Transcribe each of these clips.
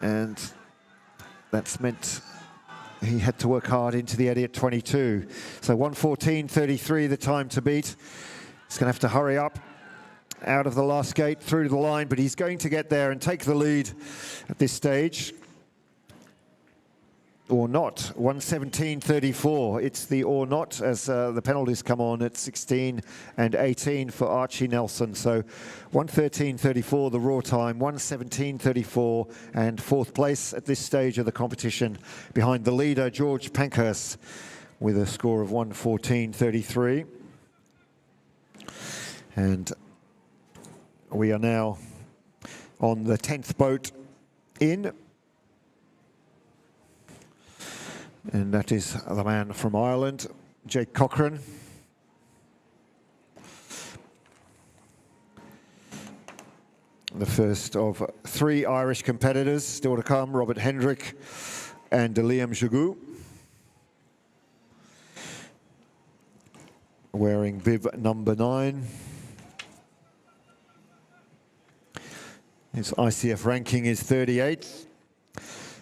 And that's meant he had to work hard into the eddy at 22. So 1:14.33 the time to beat. He's going to have to hurry up out of the last gate through the line, but he's going to get there and take the lead at this stage. Or not, 1:17.34. It's the or not as the penalties come on at 16 and 18 for Archie Nelson. So 1:13.34 the raw time, 1:17.34 and fourth place at this stage of the competition behind the leader George Pankhurst with a score of 1:14.33. And we are now on the 10th boat in. And that is the man from Ireland, Jake Cochran. The first of three Irish competitors still to come, Robert Hendrick and Liam Jagou. Wearing bib number 9. His ICF ranking is 38th,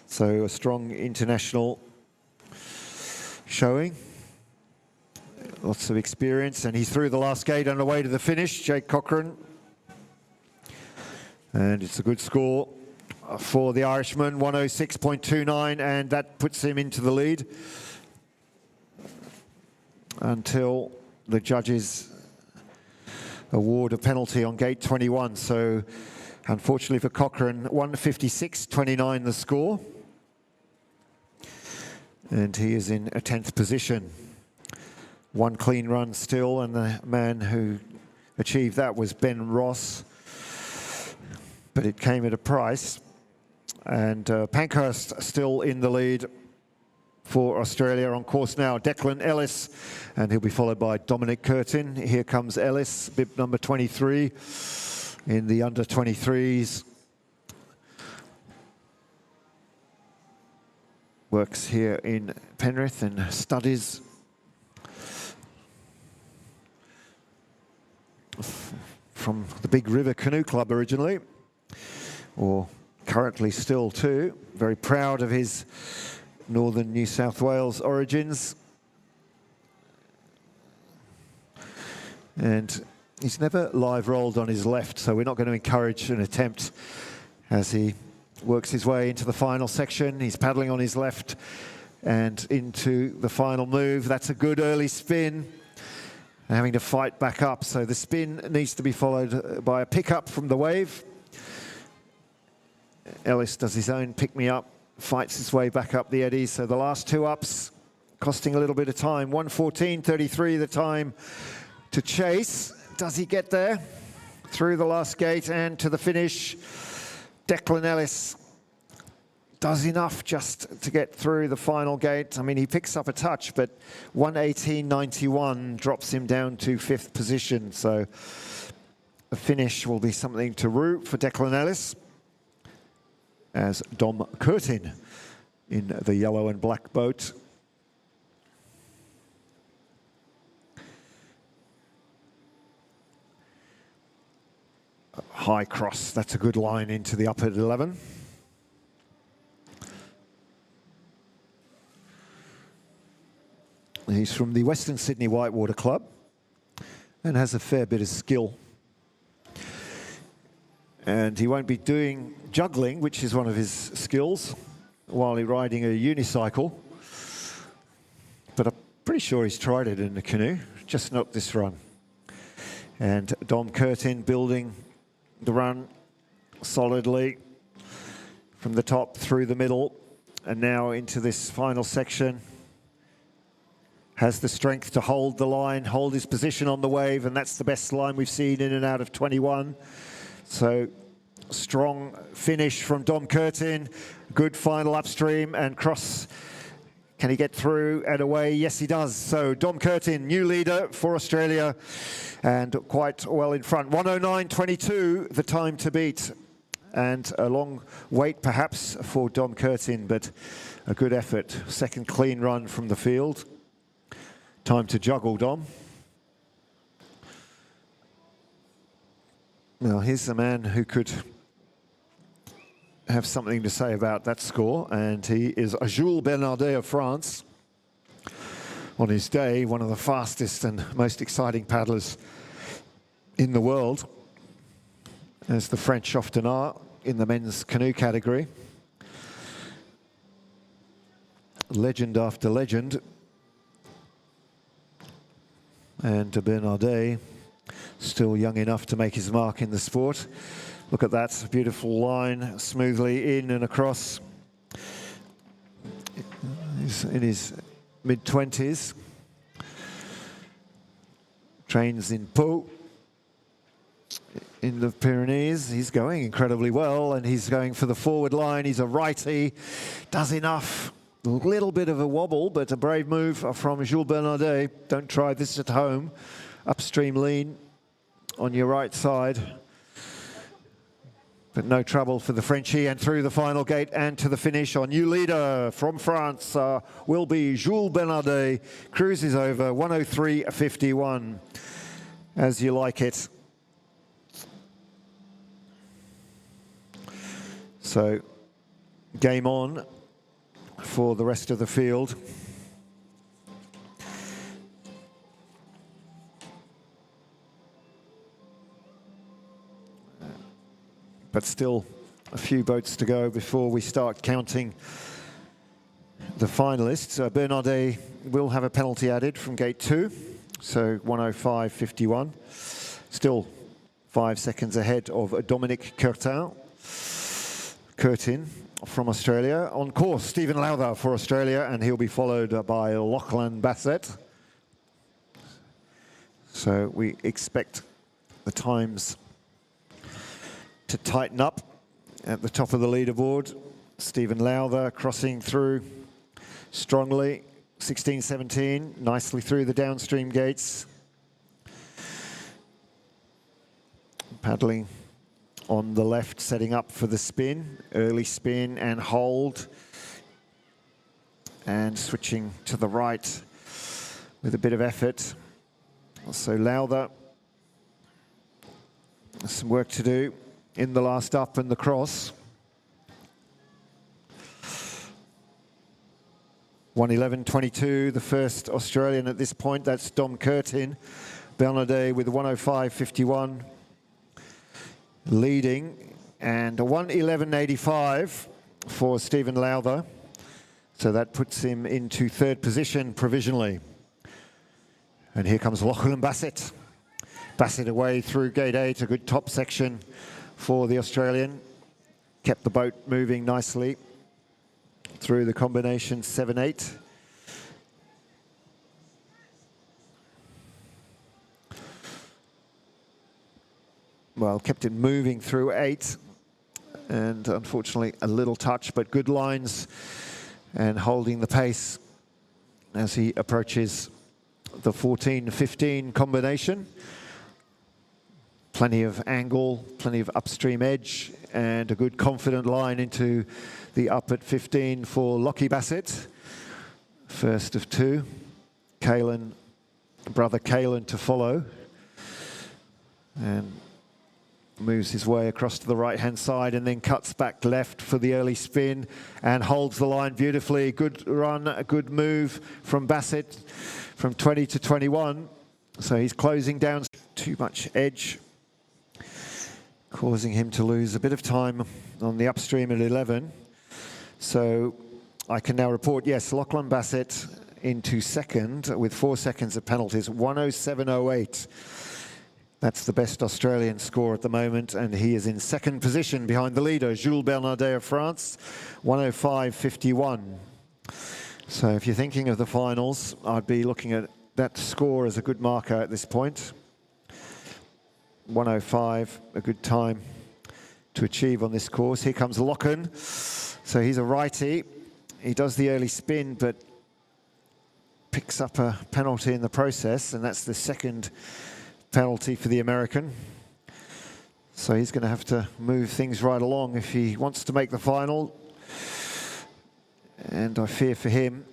so a strong international showing. Lots of experience, and he's through the last gate and away to the finish, Jake Cochran. And it's a good score for the Irishman, 1:06.29, and that puts him into the lead until the judges award a penalty on gate 21. So unfortunately for Cochran, 1:56.29 the score. And he is in a 10th position. One clean run still, and the man who achieved that was Ben Ross. But it came at a price. And Pankhurst still in the lead for Australia. On course now, Declan Ellis, and he'll be followed by Dominic Curtin. Here comes Ellis, bib number 23 in the under 23s. Works here in Penrith and studies from the Big River Canoe Club originally, or currently still too. Very proud of his northern New South Wales origins. And he's never live rolled on his left, so we're not going to encourage an attempt as he works his way into the final section. He's paddling on his left and into the final move. That's a good early spin, and having to fight back up. So the spin needs to be followed by a pick-up from the wave. Ellis does his own pick-me-up, fights his way back up the eddy. So the last two ups costing a little bit of time. 1:14.33 the time to chase. Does he get there? Through the last gate and to the finish. Declan Ellis does enough just to get through the final gate. I mean, he picks up a touch, but 1:18.91 drops him down to 5th position. So the finish will be something to root for Declan Ellis, as Dom Curtin in the yellow and black boat. High cross, that's a good line into the upper 11. He's from the Western Sydney Whitewater Club and has a fair bit of skill. And he won't be doing juggling, which is one of his skills, while he's riding a unicycle. But I'm pretty sure he's tried it in a canoe, just not this run. And Dom Curtin building the run solidly from the top through the middle and now into this final section. Has the strength to hold the line, hold his position on the wave, and that's the best line we've seen in and out of 21. So strong finish from Dom Curtin, good final upstream and cross. Can he get through and away? Yes, he does. So Dom Curtin, new leader for Australia, and quite well in front. 1:09.22, the time to beat. And a long wait, perhaps, for Dom Curtin, but a good effort. Second clean run from the field. Time to juggle, Dom. Now, here's a man who could have something to say about that score, and he is Jules Bernardet of France. On his day, one of the fastest and most exciting paddlers in the world, as the French often are in the men's canoe category. Legend after legend. And Bernardet, still young enough to make his mark in the sport. Look at that beautiful line, smoothly in and across. He's in his mid-20s. Trains in Pau, in the Pyrenees. He's going incredibly well, and he's going for the forward line. He's a righty, does enough. A little bit of a wobble, but a brave move from Jules Bernardet. Don't try this at home. Upstream lean on your right side. But no trouble for the Frenchie, and through the final gate and to the finish. Our new leader from France will be Jules Bernardet. Cruises over 103.51, as you like it. So, game on for the rest of the field. But still a few boats to go before we start counting the finalists. Bernardet will have a penalty added from gate 2, so 105.51. Still 5 seconds ahead of Dominic Curtin from Australia. On course, Stephen Lowther for Australia, and he'll be followed by Lachlan Bassett. So we expect the times to tighten up at the top of the leaderboard. Stephen Lowther crossing through strongly, 16-17, nicely through the downstream gates. Paddling on the left, setting up for the spin, early spin and hold. And switching to the right with a bit of effort. So Lowther, some work to do in the last up and the cross. 1:11.22, the first Australian at this point. That's Dom Curtin. Bernardet with 105.51 leading, and 1:11.85 for Stephen Lowther. So that puts him into third position provisionally. And here comes Lachlan Bassett. Bassett away through gate 8, a good top section for the Australian. Kept the boat moving nicely through the combination 7-8. Well, kept it moving through 8, and unfortunately a little touch, but good lines and holding the pace as he approaches the 14-15 combination. Plenty of angle, plenty of upstream edge, and a good confident line into the up at 15 for Lockie Bassett. First of 2. Brother Kalen to follow. And moves his way across to the right-hand side and then cuts back left for the early spin and holds the line beautifully. Good run, a good move from Bassett from 20 to 21. So he's closing down. Too much edge, causing him to lose a bit of time on the upstream at 11. So I can now report, yes, Lachlan Bassett into second with 4 seconds of penalties, 107.08. That's the best Australian score at the moment, and he is in second position behind the leader, Jules Bernardet of France, 105.51. So if you're thinking of the finals, I'd be looking at that score as a good marker at this point. 105, a good time to achieve on this course. Here comes Lachlan. So he's a righty. He does the early spin, but picks up a penalty in the process, and that's the second penalty for the American. So he's going to have to move things right along if he wants to make the final. And I fear for him,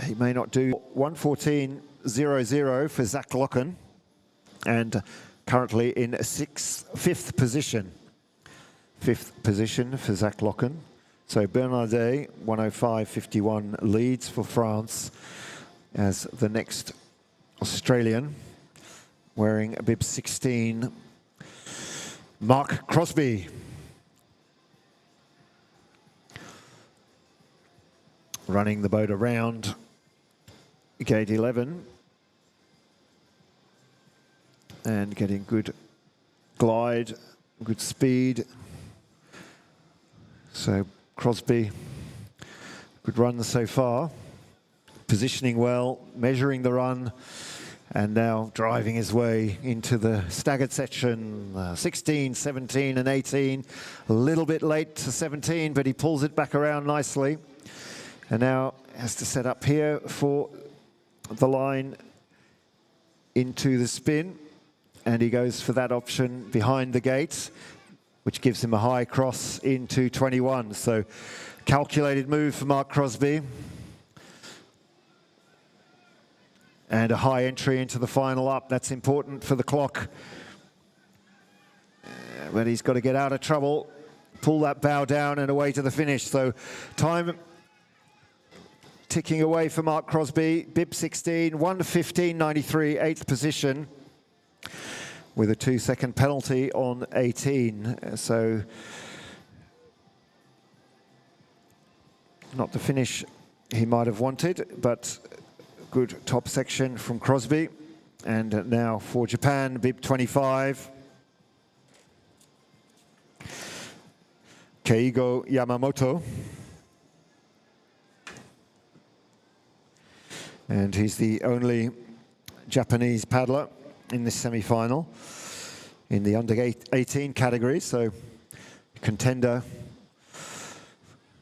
he may not do. 1:14.00 for Zach Lachlan, and currently in fifth position. 5th position for Zach Locken. So Bernardet, 105.51, leads for France as the next Australian, wearing bib 16, Mark Crosby. Running the boat around gate 11 and getting good glide, good speed. So Crosby, good run so far, positioning well, measuring the run, and now driving his way into the staggered section, 16, 17 and 18. A little bit late to 17, but he pulls it back around nicely. And now has to set up here for the line into the spin. And he goes for that option behind the gate, which gives him a high cross into 21. So calculated move for Mark Crosby. And a high entry into the final up. That's important for the clock. But he's got to get out of trouble, pull that bow down and away to the finish. So time ticking away for Mark Crosby, bib 16, 1:15.93, 8th position, with a 2-second penalty on 18. So not the finish he might have wanted, but good top section from Crosby. And now for Japan, bib 25, Keigo Yamamoto. And he's the only Japanese paddler in this semi-final in the under 18 category, so contender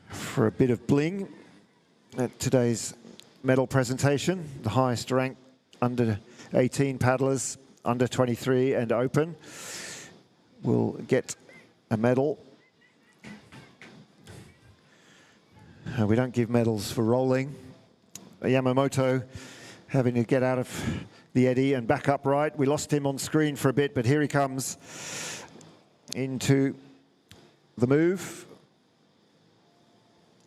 for a bit of bling at today's medal presentation. The highest ranked under 18 paddlers, under 23 and open, will get a medal. We don't give medals for rolling. Yamamoto having to get out of the eddy and back upright. We lost him on screen for a bit, but here he comes into the move.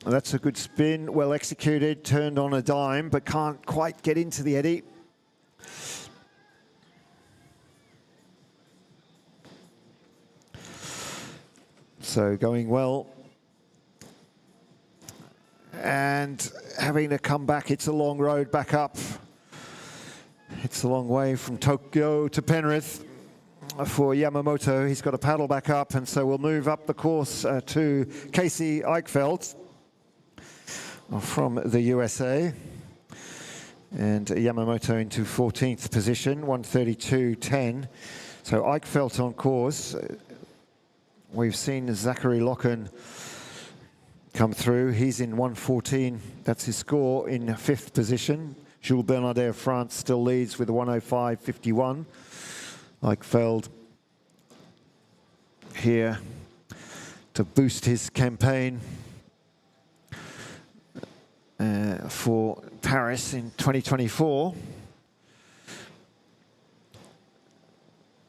That's a good spin, well executed, turned on a dime, but can't quite get into the eddy. So going well. And having to come back, it's a long road back up. It's a long way from Tokyo to Penrith for Yamamoto. He's got to paddle back up, and so we'll move up the course to Casey Eichfeldt from the USA. And Yamamoto into 14th position, 132.10. So Eichfeldt on course. We've seen Zachary Locken come through. He's in 114. That's his score in 5th position. Jules Bernardet of France still leads with a 105.51. Eichfeldt here to boost his campaign for Paris in 2024.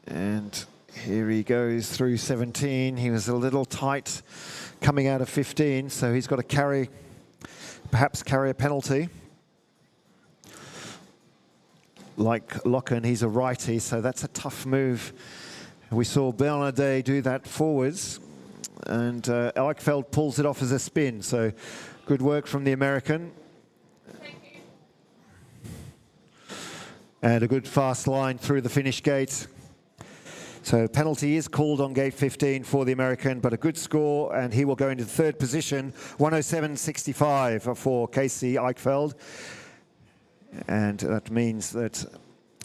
And here he goes through 17. He was a little tight coming out of 15, so he's got to perhaps carry a penalty. Like Locken, he's a righty, so that's a tough move. We saw Bernardet do that forwards, and Eichfeldt pulls it off as a spin, so good work from the American. And a good fast line through the finish gate. So penalty is called on gate 15 for the American, but a good score, and he will go into 3rd position, 107.65 for Casey Eichfeldt. And that means that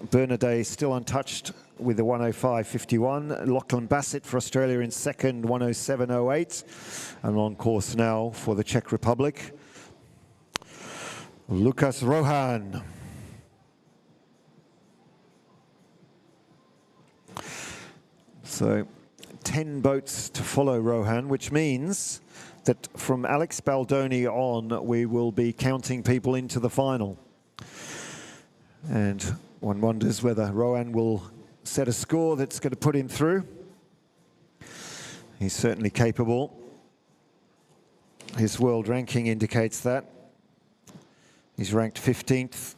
Bernardet is still untouched with a 105.51. Lachlan Bassett for Australia in 2nd, 107.08. And on course now for the Czech Republic, Lukas Rohan. So 10 boats to follow Rohan, which means that from Alex Baldoni on, we will be counting people into the final. And one wonders whether Rohan will set a score that's going to put him through. He's certainly capable. His world ranking indicates that. He's ranked 15th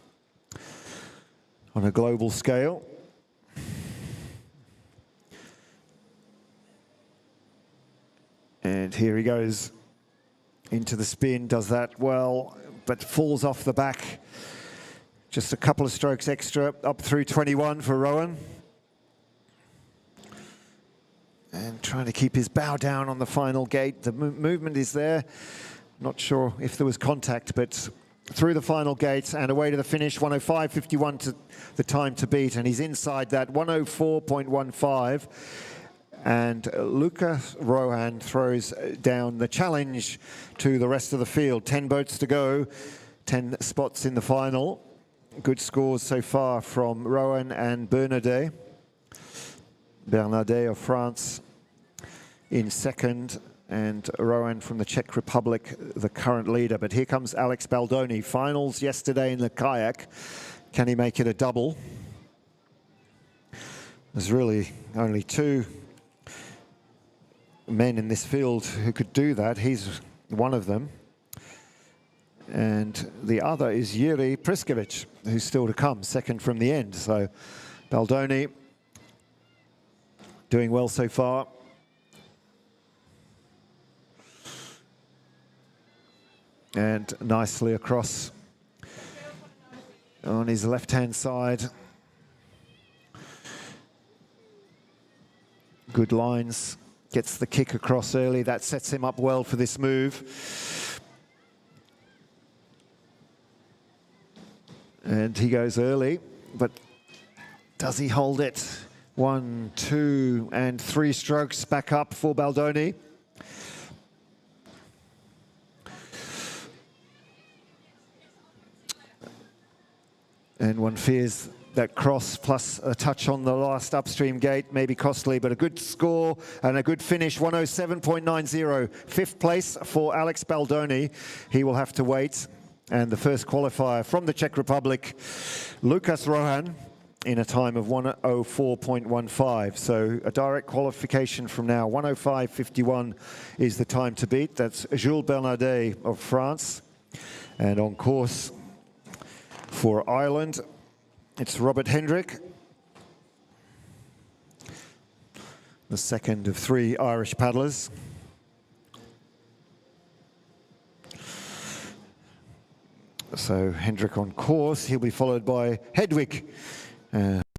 on a global scale. And here he goes into the spin, does that well, but falls off the back. Just a couple of strokes extra, up through 21 for Rohan. And trying to keep his bow down on the final gate. The movement is there. Not sure if there was contact, but through the final gate and away to the finish. 105.51 to the time to beat, and he's inside that 104.15. And Lucas Rohan throws down the challenge to the rest of the field. 10 boats to go, 10 spots in the final. Good scores so far from Rohan and Bernardet. Bernardet of France in second, and Rohan from the Czech Republic, the current leader. But here comes Alex Baldoni. Finals yesterday in the kayak. Can he make it a double? There's really only two men in this field who could do that. He's one of them. And the other is Yuri Priskevich, who's still to come, second from the end. So Baldoni doing well so far. And nicely across on his left-hand side. Good lines. Gets the kick across early. That sets him up well for this move. And he goes early, but does he hold it? 1, 2, and 3 strokes back up for Baldoni. And one fears that cross plus a touch on the last upstream gate may be costly, but a good score and a good finish, 107.90. 5th place for Alex Baldoni. He will have to wait. And the first qualifier from the Czech Republic, Lucas Rohan, in a time of 104.15. So a direct qualification from now. 105.51 is the time to beat. That's Jules Bernardet of France. And on course for Ireland, it's Robert Hendrick, the second of 3 Irish paddlers. So Hendrick on course. He'll be followed by Hedwig,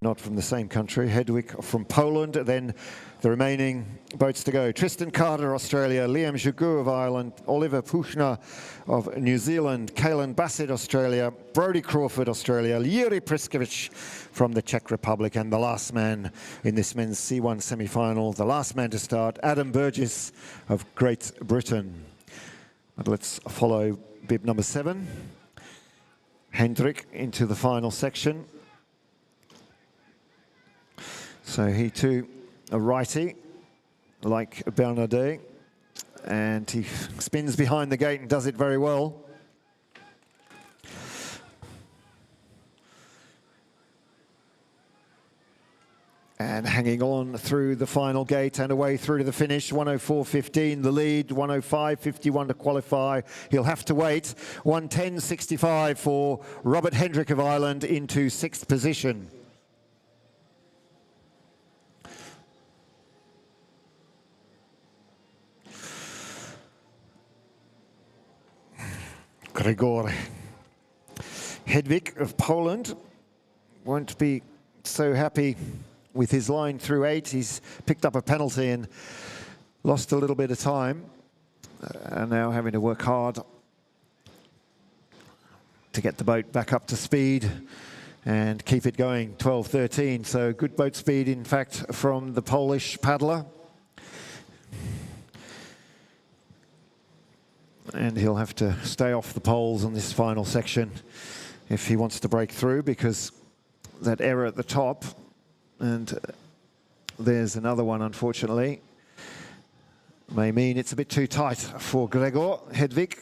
not from the same country. Hedwig from Poland. Then the remaining boats to go. Tristan Carter, Australia. Liam Jougou of Ireland. Oliver Puchner of New Zealand. Kalen Bassett, Australia. Brodie Crawford, Australia. Yuri Priskevich from the Czech Republic. And the last man in this men's C1 semi-final, the last man to start, Adam Burgess of Great Britain. But let's follow bib number 7. Hendrick into the final section. So he too, a righty, like Bernardet, and he spins behind the gate and does it very well. And hanging on through the final gate and away through to the finish. 104.15 the lead, 105.51 to qualify. He'll have to wait. 110.65 for Robert Hendrick of Ireland into 6th position. Gregor Hedwig of Poland won't be so happy with his line through 8. He's picked up a penalty and lost a little bit of time. And now having to work hard to get the boat back up to speed and keep it going. 12.13, so good boat speed, in fact, from the Polish paddler. And he'll have to stay off the poles on this final section if he wants to break through, because that error at the top, and there's another one, unfortunately, may mean it's a bit too tight for Gregor Hedwig.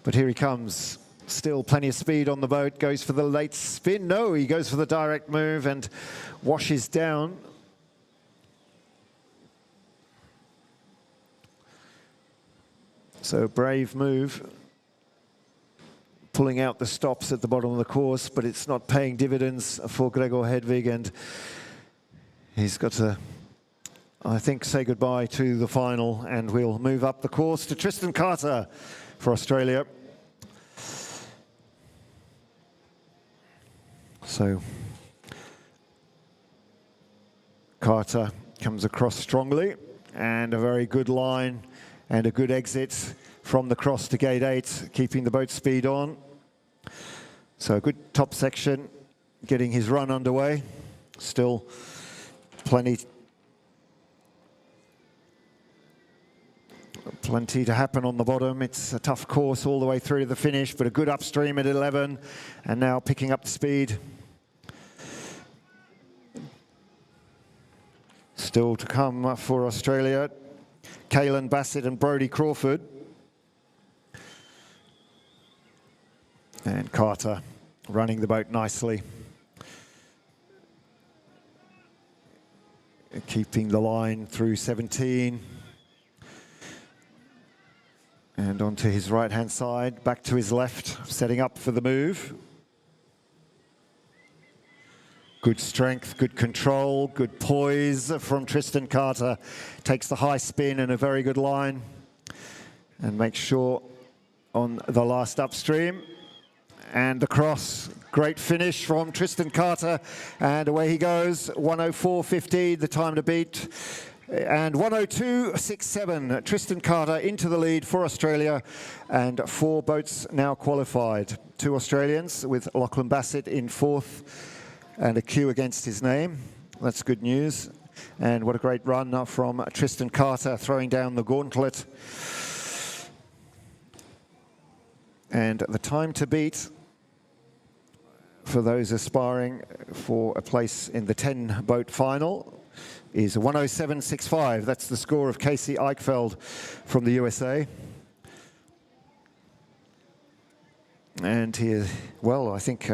But here he comes. Still plenty of speed on the boat. Goes for the late spin. No, he goes for the direct move and washes down. So brave move, pulling out the stops at the bottom of the course, but it's not paying dividends for Gregor Hedvig, and he's got to, I think, say goodbye to the final, and we'll move up the course to Tristan Carter for Australia. So Carter comes across strongly, and a very good line and a good exit from the cross to gate 8, keeping the boat speed on. So a good top section, getting his run underway. Still plenty to happen on the bottom. It's a tough course all the way through to the finish, but a good upstream at 11, and now picking up the speed. Still to come for Australia, Caelan Bassett and Brodie Crawford. And Carter running the boat nicely. Keeping the line through 17. And onto his right-hand side, back to his left, setting up for the move. Good strength, good control, good poise from Tristan Carter. Takes the high spin and a very good line. And makes sure on the last upstream. And the cross, great finish from Tristan Carter. And away he goes, 104.50, the time to beat. And 102.67, Tristan Carter into the lead for Australia, and 4 boats now qualified. 2 Australians with Lachlan Bassett in 4th and a Q against his name. That's good news. And what a great run from Tristan Carter, throwing down the gauntlet. And the time to beat for those aspiring for a place in the 10-boat final is 107.65. That's the score of Casey Eichfeld from the USA. And he, well, I think,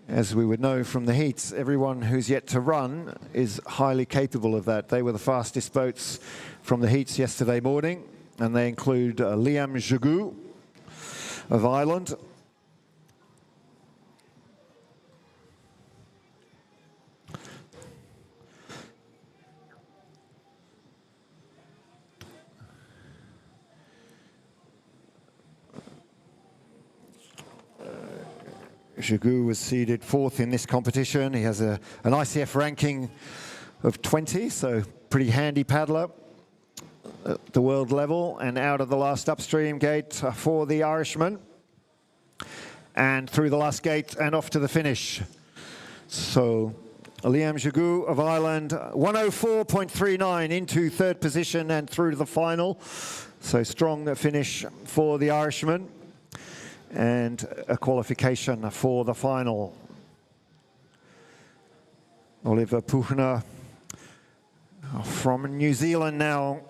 as we would know from the heats, everyone who's yet to run is highly capable of that. They were the fastest boats from the heats yesterday morning, and they include Liam Jagou of Ireland, Jagou was seeded 4th in this competition. He has an ICF ranking of 20, so pretty handy paddler at the world level. And out of the last upstream gate for the Irishman. And through the last gate and off to the finish. So Liam Jagou of Ireland, 104.39 into 3rd position and through to the final. So strong finish for the Irishman. And a qualification for the final. Oliver Puchner from New Zealand now,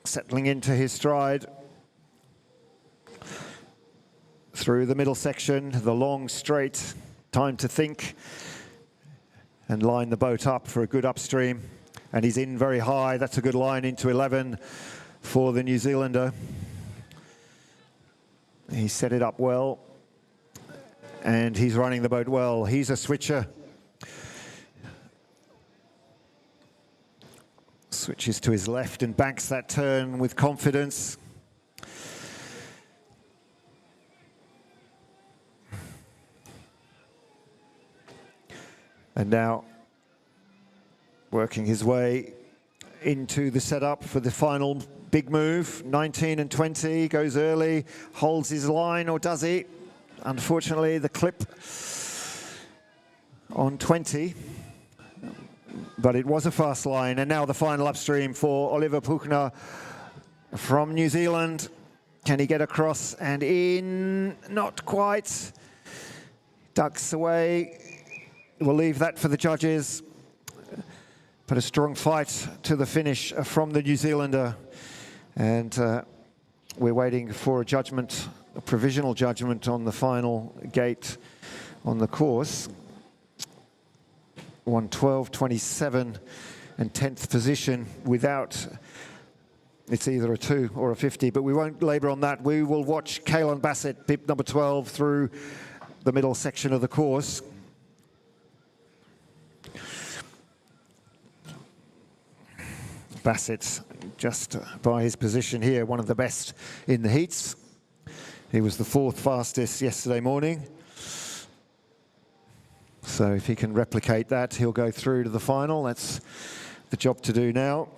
settling into his stride. Through the middle section, the long straight, time to think and line the boat up for a good upstream. And he's in very high, that's a good line into 11 for the New Zealander. He set it up well, and he's running the boat well. He's a switcher. Switches to his left and banks that turn with confidence. And now working his way into the setup for the final big move. 19 and 20, goes early, holds his line, or does he? Unfortunately, the clip on 20, but it was a fast line. And now the final upstream for Oliver Puchner from New Zealand. Can he get across and in? Not quite. Ducks away. We'll leave that for the judges. But a strong fight to the finish from the New Zealander. And we're waiting for a judgment, a provisional judgment on the final gate on the course. 112.27 and 10th position without It's either a 2 or a 50, but we won't labour on that. We will watch Kaelan Bassett, bib number 12, through the middle section of the course. Bassett, just by his position here, one of the best in the heats. He was the 4th fastest yesterday morning. So if he can replicate that, he'll go through to the final. That's the job to do now.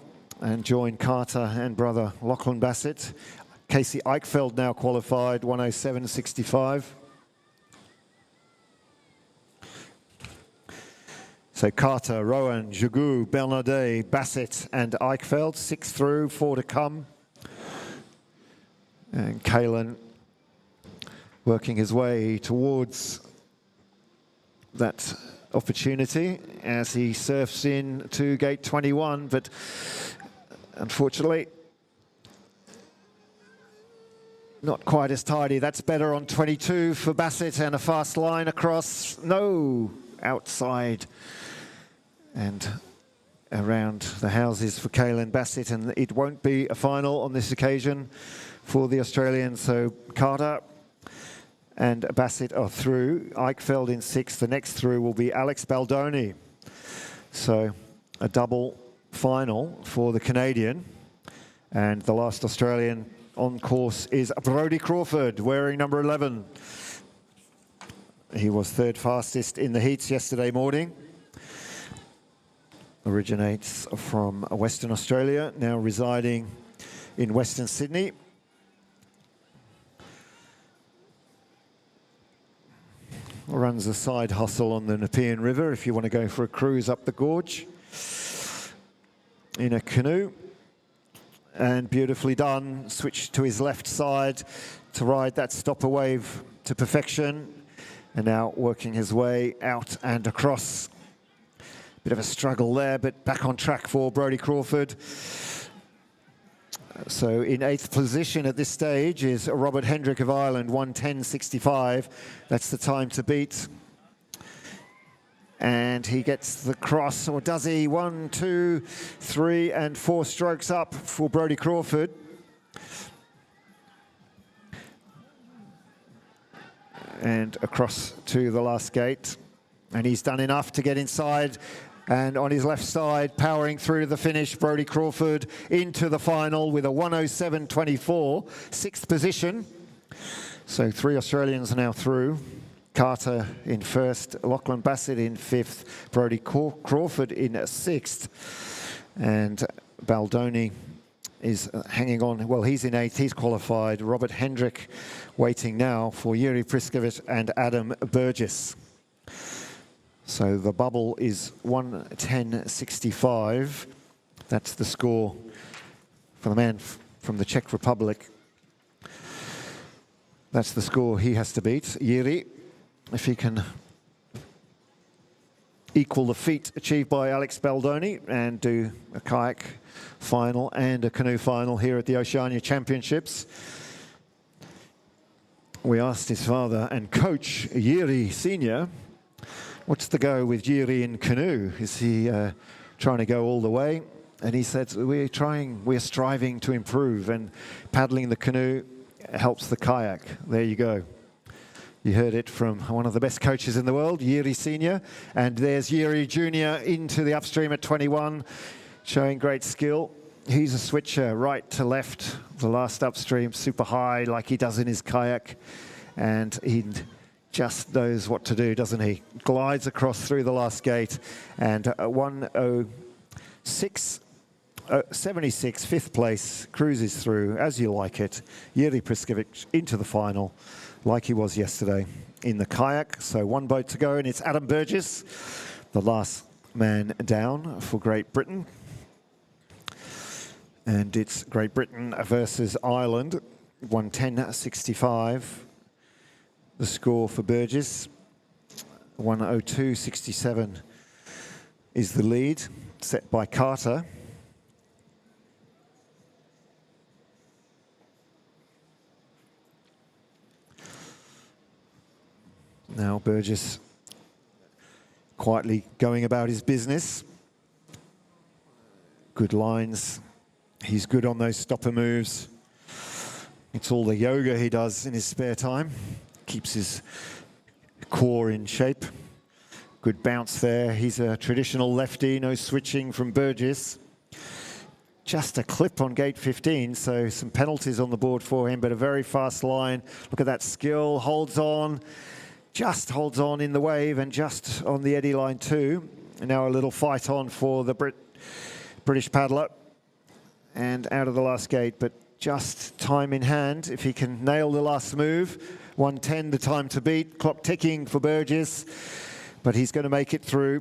And join Carter and brother Lachlan Bassett. Casey Eichfeld now qualified, 107.65. So Carter, Rowan, Jagou, Bernardet, Bassett and Eichfeld, 6 through, 4 to come. And Kaelan working his way towards that opportunity as he surfs in to gate 21, but unfortunately not quite as tidy. That's better on 22 for Bassett and a fast line across. No, outside and around the houses for Kaelan Bassett, and it won't be a final on this occasion for the Australians. So Carter and Bassett are through. Eichfeld in 6th. The next through will be Alex Baldoni. So a double final for the Canadian. And the last Australian on course is Brodie Crawford, wearing number 11. He was 3rd fastest in the heats yesterday morning. Originates from Western Australia, now residing in Western Sydney. Runs a side hustle on the Nepean River if you want to go for a cruise up the gorge in a canoe. And beautifully done. Switch to his left side to ride that stopper wave to perfection. And now working his way out and across. Bit of a struggle there, but back on track for Brodie Crawford. So in 8th position at this stage is Robert Hendrick of Ireland, 1:10.65. That's the time to beat. And he gets the cross, or does he? 1, 2, 3, and 4 strokes up for Brodie Crawford. And across to the last gate. And he's done enough to get inside. And on his left side, powering through to the finish, Brodie Crawford into the final with a 107.24, 6th position. So 3 Australians are now through. Carter in 1st, Lachlan Bassett in 5th, Brodie Crawford in 6th. And Baldoni is hanging on. Well, he's in 8th, he's qualified. Robert Hendrick waiting now for Yuri Priskovic and Adam Burgess. So the bubble is 1:10.65. That's the score for the man from the Czech Republic. That's the score he has to beat. Yuri, if he can equal the feat achieved by Alex Baldoni and do a kayak final and a canoe final here at the Oceania Championships. We asked his father and coach, Yuri Senior, what's the go with Yuri in canoe? Is he trying to go all the way? And he said, we're striving to improve, and paddling the canoe helps the kayak. There you go. You heard it from one of the best coaches in the world, Yuri Senior. And there's Yuri Junior into the upstream at 21, showing great skill. He's a switcher, right to left, the last upstream, super high, like he does in his kayak. And he just knows what to do, doesn't he? Glides across through the last gate, and 1:06.76, 5th place, cruises through as you like it. Yuri Priskovic into the final, like he was yesterday in the kayak. So 1 boat to go, and it's Adam Burgess, the last man down for Great Britain. And it's Great Britain versus Ireland, 1:10.65. The score for Burgess, 1:02.67 is the lead, set by Carter. Now Burgess quietly going about his business. Good lines He's good on those stopper moves. It's all the yoga he does in his spare time. Keeps his core in shape. Good bounce there. He's a traditional lefty, no switching from Burgess. Just a clip on gate 15, so some penalties on the board for him, but a very fast line. Look at that skill, holds on, just holds on in the wave and just on the eddy line too. And now a little fight on for the British paddler. And out of the last gate, but just time in hand. If he can nail the last move, 1:10 the time to beat, clock ticking for Burgess, but he's going to make it through.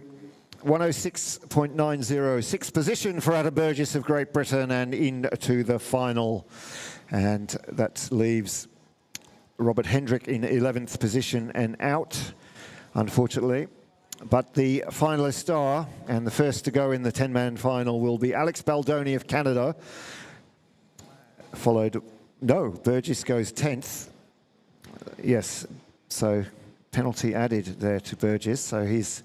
106.90, sixth position for Adam Burgess of Great Britain and into the final. And that leaves Robert Hendrick in 11th position and out, unfortunately. But the finalists are, and the first to go in the 10-man final will be Alex Baldoni of Canada, followed, no, Burgess goes 10th. Yes, so penalty added there to Burgess, so he's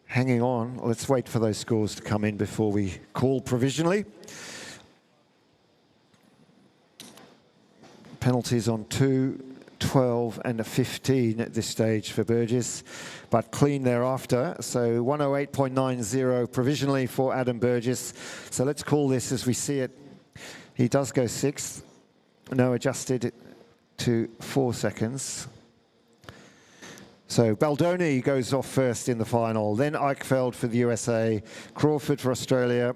hanging on. Let's wait for those scores to come in before we call provisionally. Penalties on 2, 12 and a 15 at this stage for Burgess, but clean thereafter. So 108.90 provisionally for Adam Burgess. So let's call this as we see it. He does go 6th. No, adjusted to 4 seconds. So Baldoni goes off first in the final, then Eichfeld for the USA, Crawford for Australia,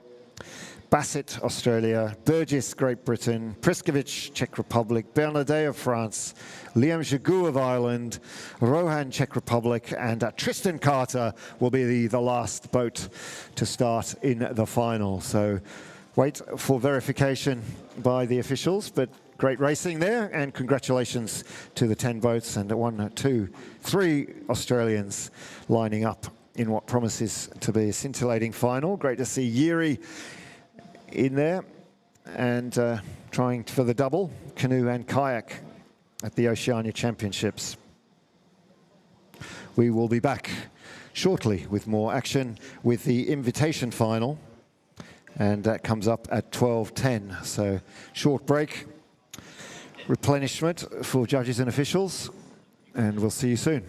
Bassett, Australia, Burgess, Great Britain, Priskovich, Czech Republic, Bernardet of France, Liam Jagou of Ireland, Rohan, Czech Republic, and Tristan Carter will be the last boat to start in the final. So wait for verification by the officials, but great racing there, and congratulations to the 10 boats and 1, 2, 3 Australians lining up in what promises to be a scintillating final. Great to see Yuri in there and trying for the double, canoe and kayak at the Oceania Championships. We will be back shortly with more action with the invitation final, and that comes up at 12:10. So short break, replenishment for judges and officials, and we'll see you soon.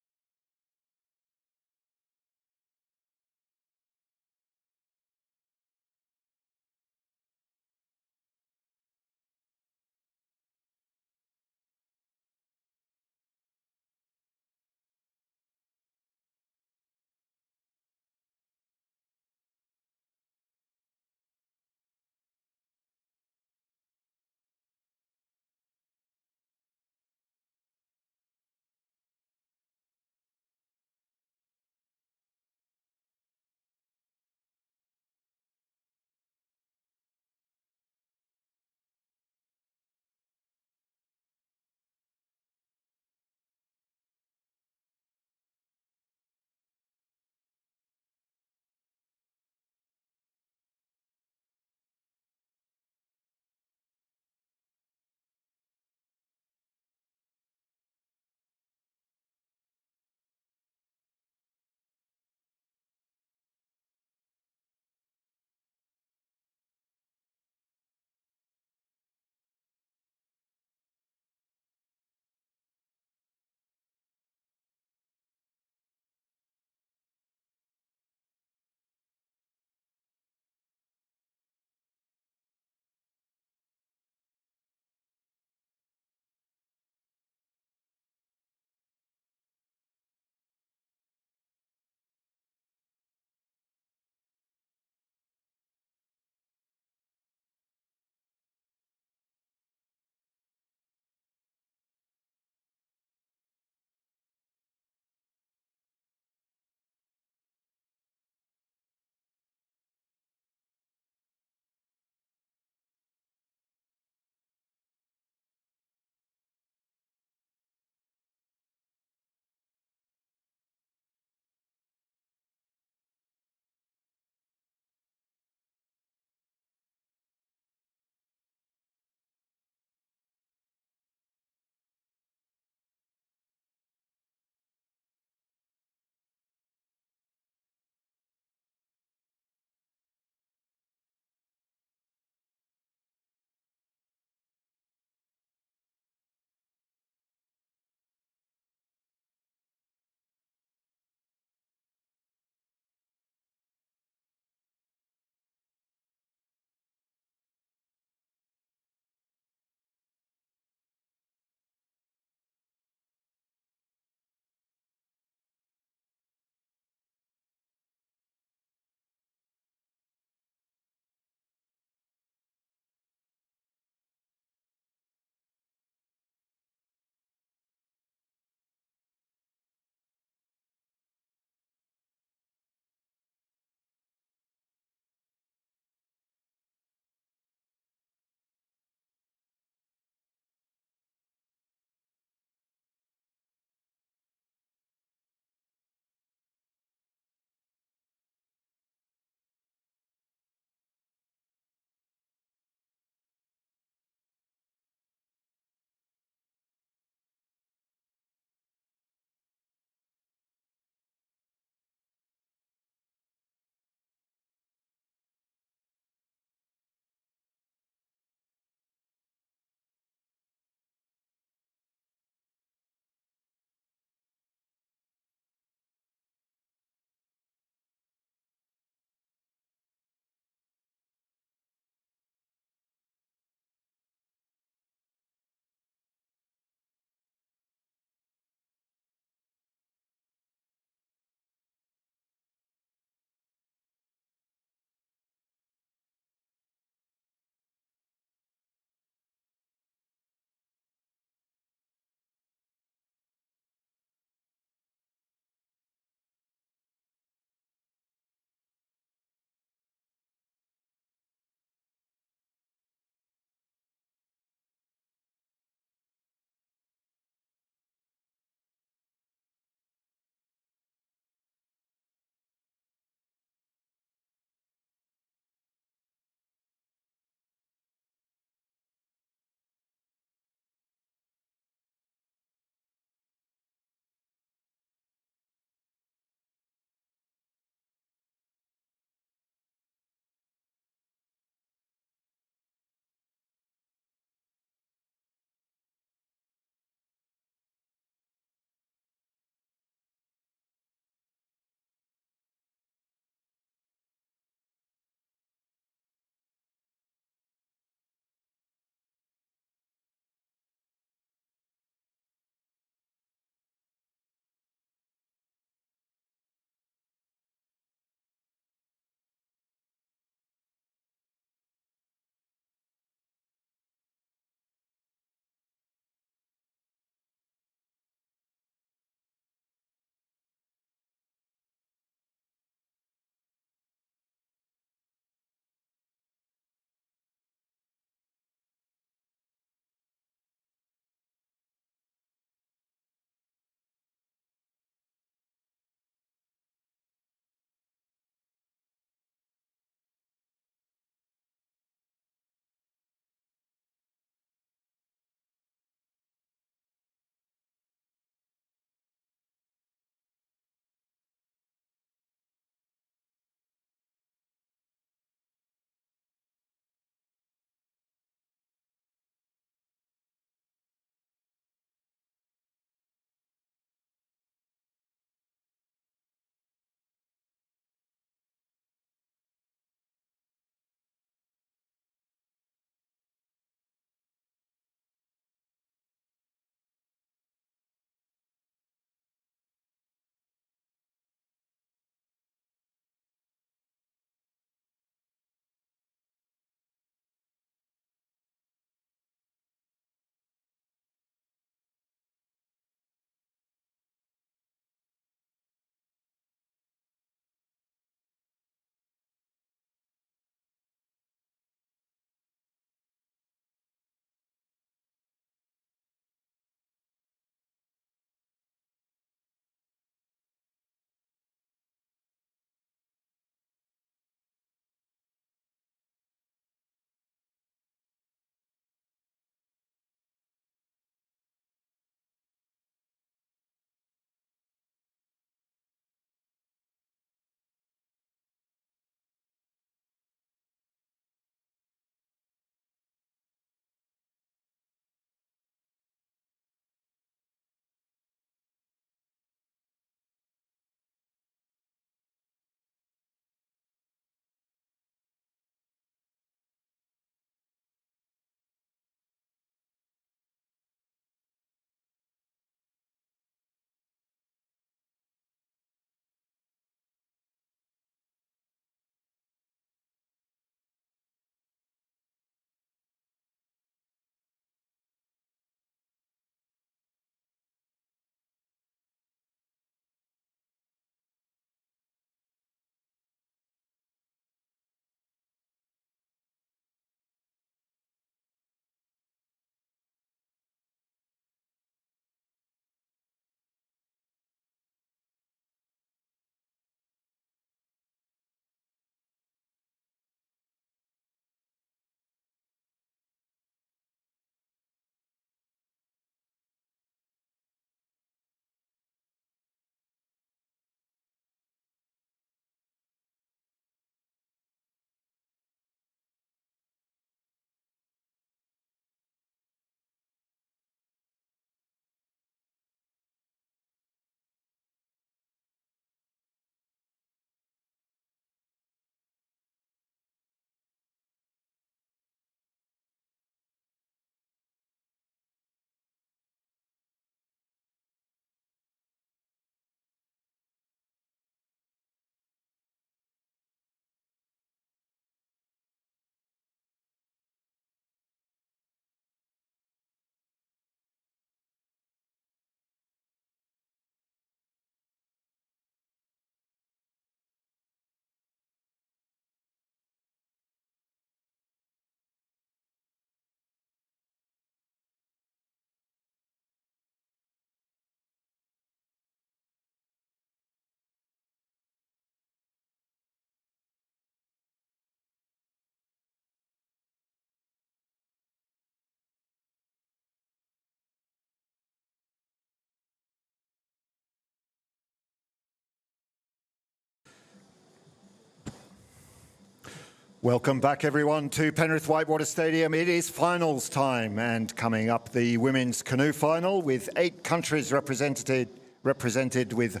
Welcome back, everyone, to Penrith Whitewater Stadium. It is finals time, and coming up, the women's canoe final with 8 countries represented with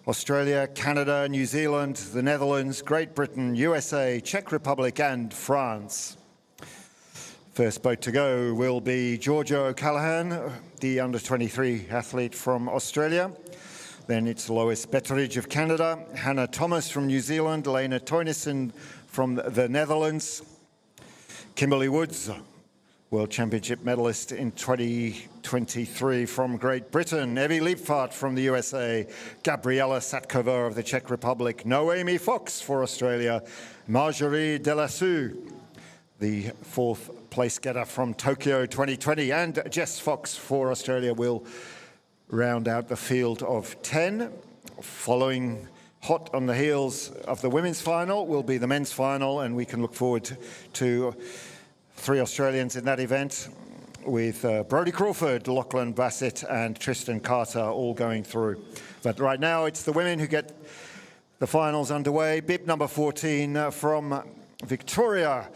Australia, Canada, New Zealand, the Netherlands, Great Britain, USA, Czech Republic, and France. First boat to go will be Georgia O'Callaghan, the under-23 athlete from Australia. Then it's Lois Betteridge of Canada, Hannah Thomas from New Zealand, Elena Toynissen from the Netherlands, Kimberly Woods, World Championship medalist in 2023 from Great Britain, Evie Liepvaart from the USA, Gabriela Satkova of the Czech Republic, Noemi Fox for Australia, Marjorie Delassou, the 4th place getter from Tokyo 2020, and Jess Fox for Australia will round out the field of 10. Following hot on the heels of the women's final will be the men's final, and we can look forward to 3 Australians in that event with Brodie Crawford, Lachlan Bassett and Tristan Carter all going through. But right now it's the women who get the finals underway. Bib number 14 from Victoria.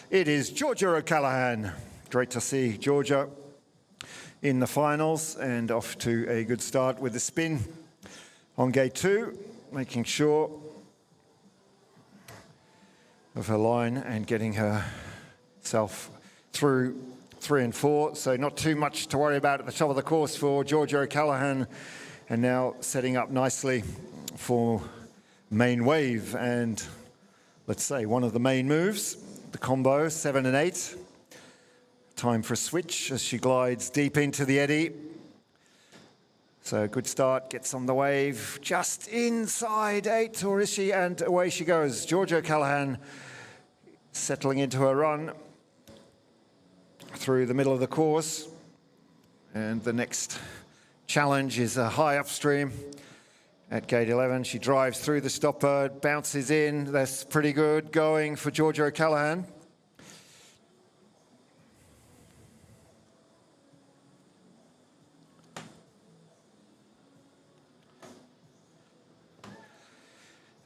It is Georgia O'Callaghan. Great to see Georgia in the finals, and off to a good start with the spin on gate 2, making sure of her line and getting herself through 3 and 4. So not too much to worry about at the top of the course for Georgia O'Callaghan, and now setting up nicely for main wave, and let's say one of the main moves, the combo 7 and 8. Time for a switch as she glides deep into the eddy. So good start, gets on the wave, just inside 8, or is she? And away she goes. Georgia O'Callaghan settling into her run through the middle of the course. And the next challenge is a high upstream at gate 11. She drives through the stopper, bounces in. That's pretty good going for Georgia O'Callaghan.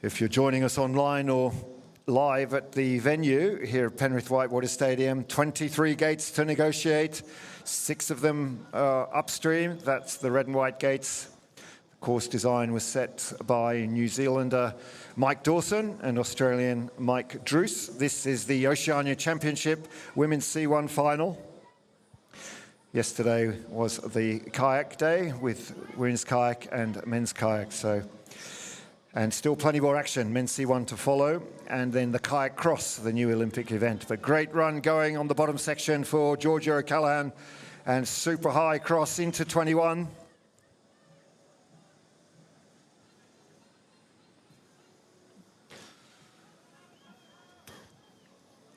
If you're joining us online or live at the venue here at Penrith Whitewater Stadium, 23 gates to negotiate, 6 of them upstream. That's the red and white gates. The course design was set by New Zealander Mike Dawson and Australian Mike Druce. This is the Oceania Championship Women's C1 final. Yesterday was the kayak day with women's kayak and men's kayak. And still plenty more action, men's C1 to follow, and then the kayak cross, the new Olympic event. But great run going on the bottom section for Georgia O'Callaghan, and super high cross into 21.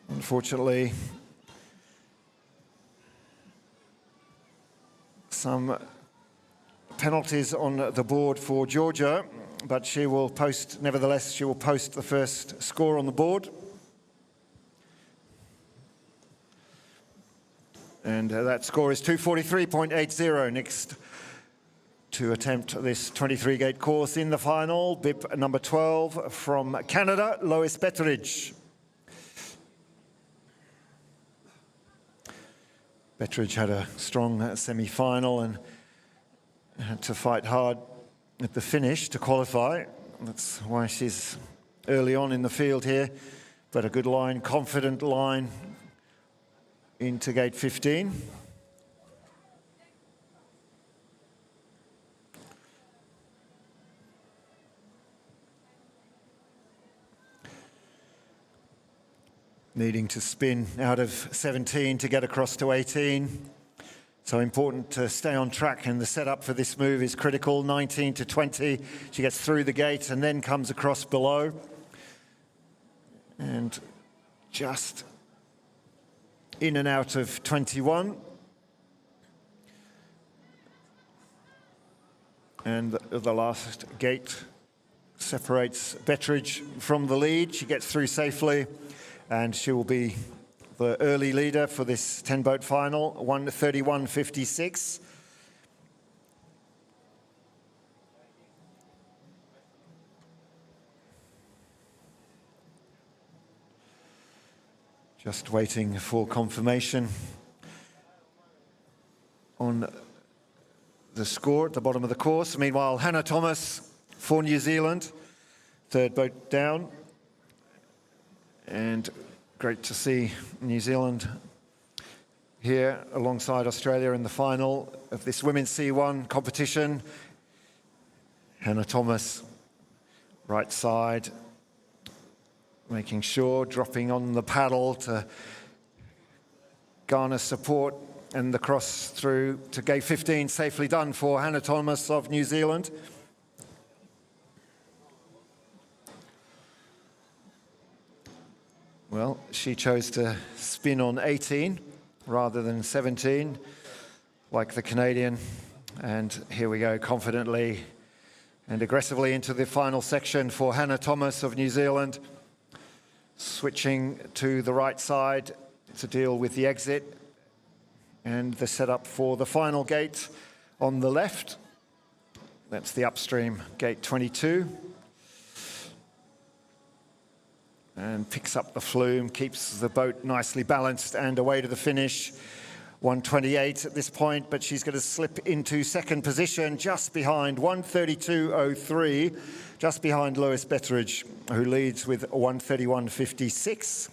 Unfortunately, some penalties on the board for Georgia, but she will post, nevertheless, she will post the first score on the board. And that score is 243.80. Next to attempt this 23-gate course in the final, bib number 12 from Canada, Lois Betteridge. Betteridge had a strong semi-final and had to fight hard at the finish to qualify. That's why she's early on in the field here, but a good line, confident line into gate 15. Needing to spin out of 17 to get across to 18. So important to stay on track, and the setup for this move is critical. 19 to 20, she gets through the gate and then comes across below. And just in and out of 21. And the last gate separates Betteridge from the lead. She gets through safely, and she will be the early leader for this 10-boat final, 1:31.56. Just waiting for confirmation on the score at the bottom of the course. Meanwhile, Hannah Thomas for New Zealand, third boat down. And great to see New Zealand here alongside Australia in the final of this Women's C1 competition. Hannah Thomas, right side, making sure, dropping on the paddle to garner support, and the cross through to gate 15, safely done for Hannah Thomas of New Zealand. Well, she chose to spin on 18 rather than 17, like the Canadian. And here we go, confidently and aggressively into the final section for Hannah Thomas of New Zealand. Switching to the right side to deal with the exit and the setup for the final gate on the left. That's the upstream gate 22. And picks up the flume, keeps the boat nicely balanced and away to the finish. 1:28 at this point, but she's going to slip into second position just behind 1:32.03, just behind Lois Betteridge, who leads with 1:31.56.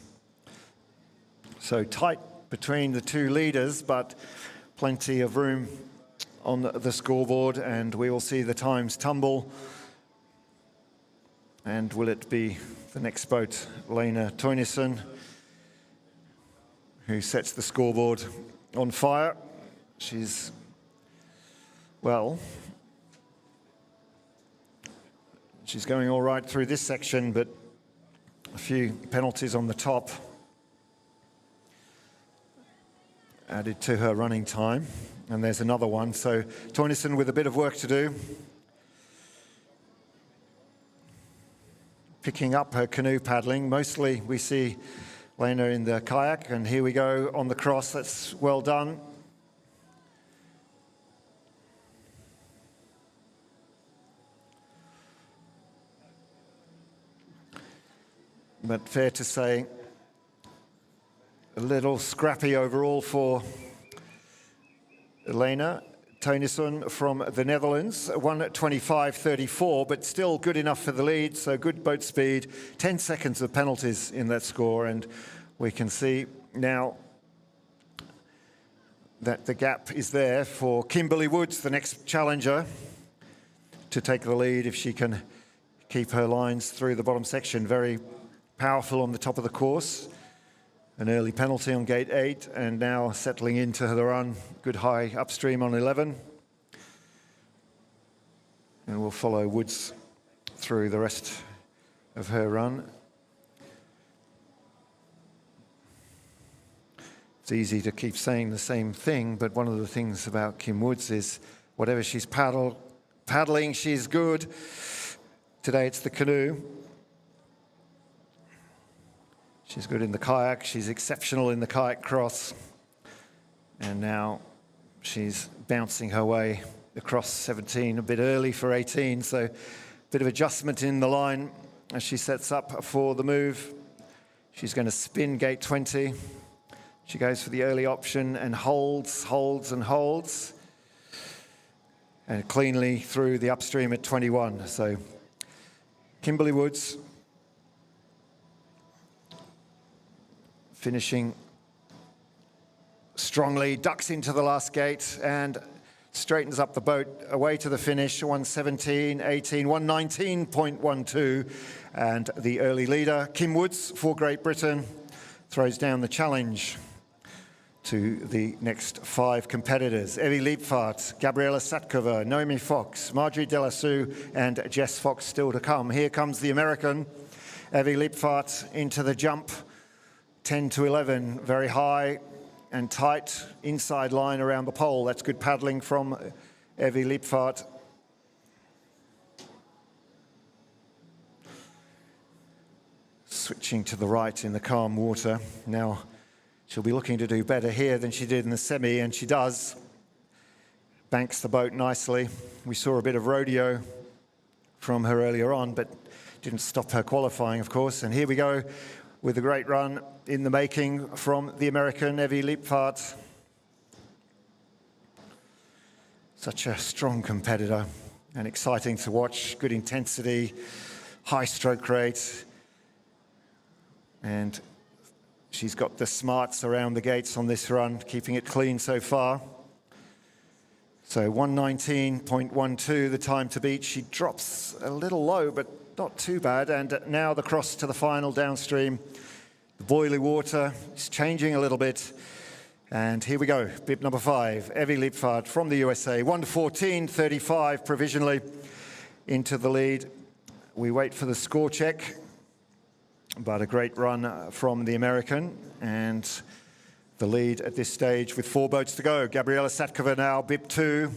So tight between the two leaders, but plenty of room on the scoreboard, and we will see the times tumble. And will it be the next boat, Lena Toineson, who sets the scoreboard on fire? She's, well, she's going all right through this section, but a few penalties on the top added to her running time. And there's another one. So Toineson with a bit of work to do. Picking up her canoe paddling. Mostly we see Lena in the kayak, and here we go on the cross. That's well done. But fair to say, a little scrappy overall for Lena Toineson from the Netherlands, 1:25.34, but still good enough for the lead, so good boat speed. 10 seconds of penalties in that score, and we can see now that the gap is there for Kimberly Woods, the next challenger, to take the lead if she can keep her lines through the bottom section. Very powerful on the top of the course. An early penalty on gate 8, and now settling into the run. Good high upstream on 11. And we'll follow Woods through the rest of her run. It's easy to keep saying the same thing, but one of the things about Kim Woods is whatever she's paddling, she's good. Today it's the canoe. She's good in the kayak, she's exceptional in the kayak cross, and now she's bouncing her way across 17, a bit early for 18, so a bit of adjustment in the line as she sets up for the move. She's going to spin gate 20. She goes for the early option and holds, and cleanly through the upstream at 21. So Kimberly Woods finishing strongly, ducks into the last gate and straightens up the boat away to the finish. 1:17.18, 1:19.12, and the early leader, Kim Woods for Great Britain, throws down the challenge to the next 5 competitors. Evie Liepvaart, Gabriela Satkova, Naomi Fox, Marjorie Delassou, and Jess Fox still to come. Here comes the American, Evie Liepvaart into the jump. 10-11, very high and tight inside line around the pole. That's good paddling from Evie Liepvaart. Switching to the right in the calm water. Now she'll be looking to do better here than she did in the semi, and she does. Banks the boat nicely. We saw a bit of rodeo from her earlier on, but didn't stop her qualifying, of course. And here we go. with a great run in the making from the American Evie Liepvaart. Such a strong competitor and exciting to watch. Good intensity, high stroke rate, and she's got the smarts around the gates on this run, keeping it clean so far. So 1:19.12, the time to beat. She drops a little low, but not too bad. And now the cross to the final downstream. The boiling water is changing a little bit. And here we go, bib number 5, Evie Liepvaart from the USA. 1:14.35 provisionally into the lead. We wait for the score check, but a great run from the American. And the lead at this stage with 4 boats to go. Gabriela Satkova now, bib 2.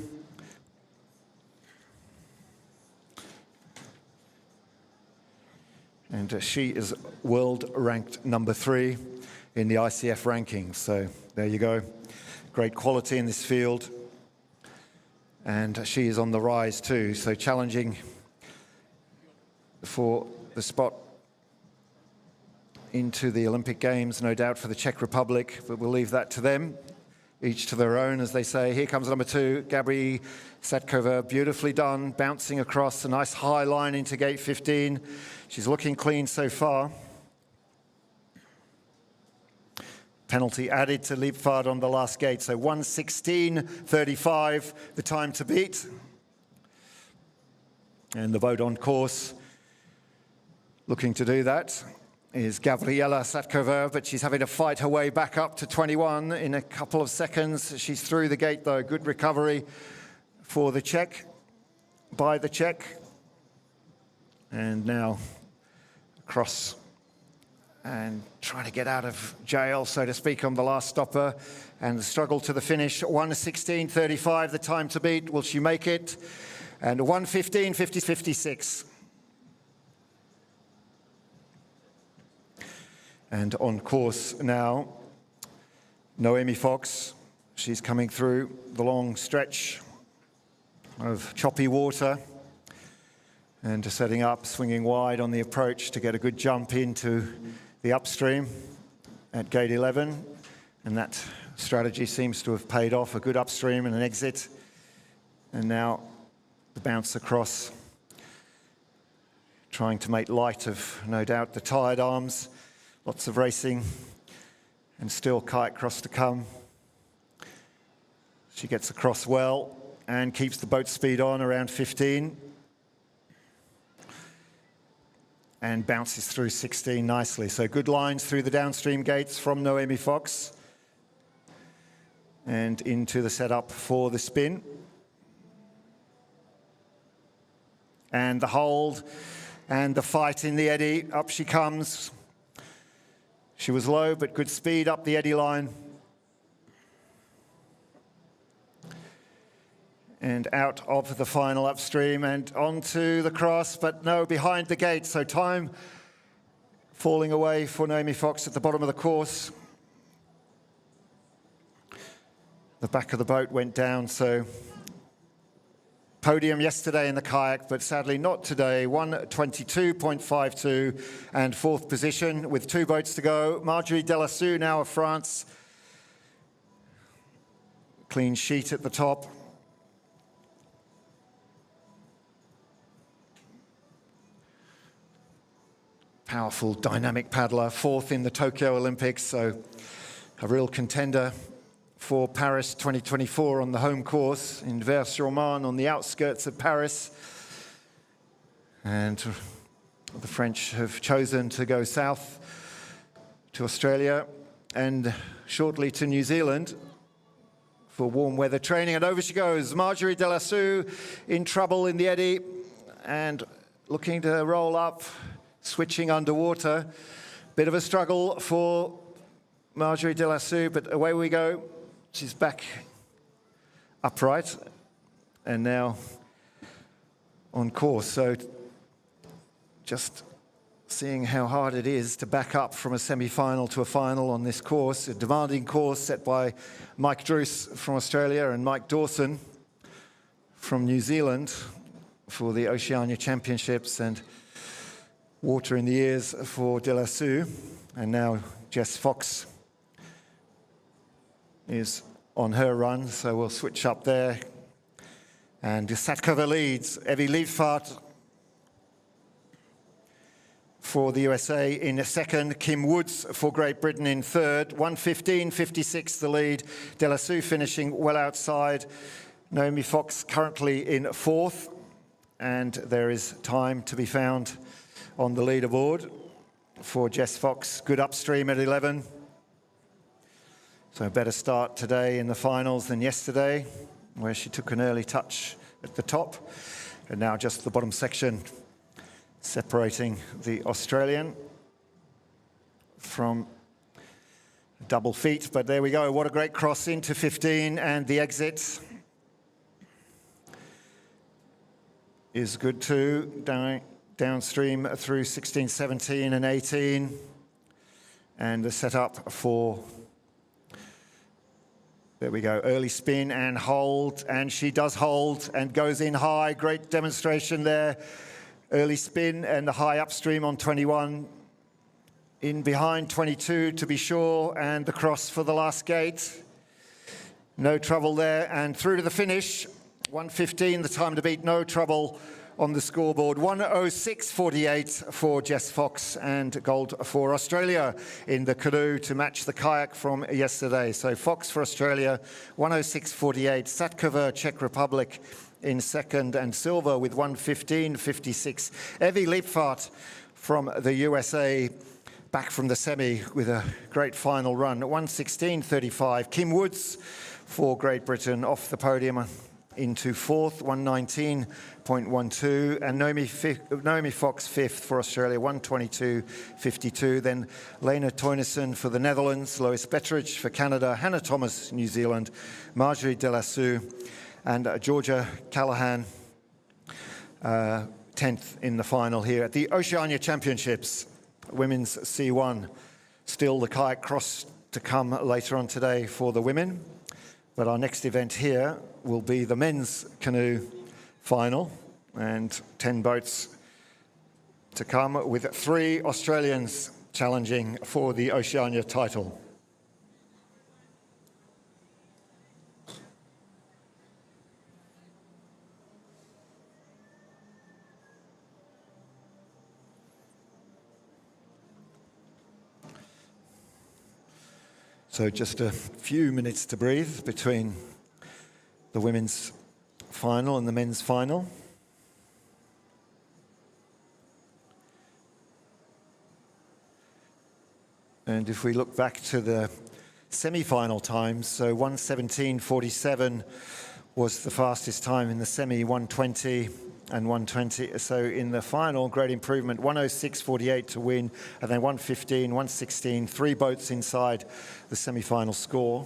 And she is world ranked number 3 in the ICF rankings. So there you go. Great quality in this field. And she is on the rise too. So challenging for the spot into the Olympic Games, no doubt, for the Czech Republic, but we'll leave that to them. Each to their own, as they say. Here comes number 2, Gabri Satkova, beautifully done, bouncing across a nice high line into gate 15. She's looking clean so far. Penalty added to Liepvaart on the last gate, so 1:16.35, the time to beat. And the boat on course, looking to do that, is Gabriela Satkova, but she's having to fight her way back up to 21 in a couple of seconds. She's through the gate though. Good recovery for the Czech, by the Czech. And now across and trying to get out of jail, so to speak, on the last stopper, and the struggle to the finish. 1:16.35, the time to beat. Will she make it? And 1:15.56. And on course now, Noemi Fox. She's coming through the long stretch of choppy water and setting up, swinging wide on the approach to get a good jump into the upstream at gate 11. And that strategy seems to have paid off, a good upstream and an exit. And now the bounce across, trying to make light of, no doubt, the tired arms. Lots of racing, and still kite cross to come. She gets across well and keeps the boat speed on around 15. And bounces through 16 nicely. So good lines through the downstream gates from Noemi Fox. And into the setup for the spin. And the hold, and the fight in the eddy. Up she comes. She was low, but good speed up the eddy line. And out of the final upstream and onto the cross, but no, behind the gate. So time falling away for Noemi Fox at the bottom of the course. The back of the boat went down, so podium yesterday in the kayak, but sadly not today. 1:22.52 and 4th position with 2 boats to go. Marjorie Delassou now of France. Clean sheet at the top. Powerful, dynamic paddler. 4th in the Tokyo Olympics, so a real contender for Paris 2024 on the home course in Vers-sur-Marne on the outskirts of Paris. And the French have chosen to go south to Australia and shortly to New Zealand for warm weather training. And over she goes, Marjorie Delassou in trouble in the eddy and looking to roll up, switching underwater. Bit of a struggle for Marjorie Delassou, but away we go. She's back upright and now on course. So just seeing how hard it is to back up from a semi-final to a final on this course, a demanding course set by Mike Druce from Australia and Mike Dawson from New Zealand for the Oceania Championships. And Water in the ears for De La Sue, and now Jess Fox is on her run, so we'll switch up there. And Satkova leads. Evie Liefvaart for the USA in second. Kim Woods for Great Britain in third. 1:15.56 the lead. De La Sue finishing well outside. Naomi Fox currently in fourth. And there is time to be found on the leaderboard for Jess Fox. Good upstream at 11. So a better start today in the finals than yesterday, where she took an early touch at the top. And now just the bottom section separating the Australian from double feet. But there we go. What a great cross into 15, and the exit is good too. Downstream through 16, 17 and 18. And the setup for, there we go, early spin and hold. And she does hold and goes in high. Great demonstration there. Early spin and the high upstream on 21. In behind 22 to be sure. And the cross for the last gate. No trouble there. And through to the finish. 1:15, the time to beat. No trouble on the scoreboard. 1:06.48 for Jess Fox, and gold for Australia in the canoe to match the kayak from yesterday. So Fox for Australia, 1:06.48. Satkova, Czech Republic in second, and silver with 1:15.56. Evie Liefvaart from the USA, back from the semi with a great final run. 1:16.35. Kim Woods for Great Britain off the podium into fourth, 1:19.12, and Naomi Fox fifth for Australia, 1:22.52. Then Lena Teunissen for the Netherlands, Lois Betteridge for Canada, Hannah Thomas, New Zealand, Marjorie De La Sue, and Georgia Callahan, 10th in the final here at the Oceania Championships, Women's C1. Still the kayak cross to come later on today for the women. But our next event here will be the men's canoe final, and 10 boats to come, with 3 Australians challenging for the Oceania title. So just a few minutes to breathe between the women's final and the men's final. And if we look back to the semi-final times, so 1:17.47 was the fastest time in the semi, 1:20 and 1:20. So in the final, great improvement, 1:06.48 to win, and then 1:15, 1:16, 3 boats inside the semi-final score.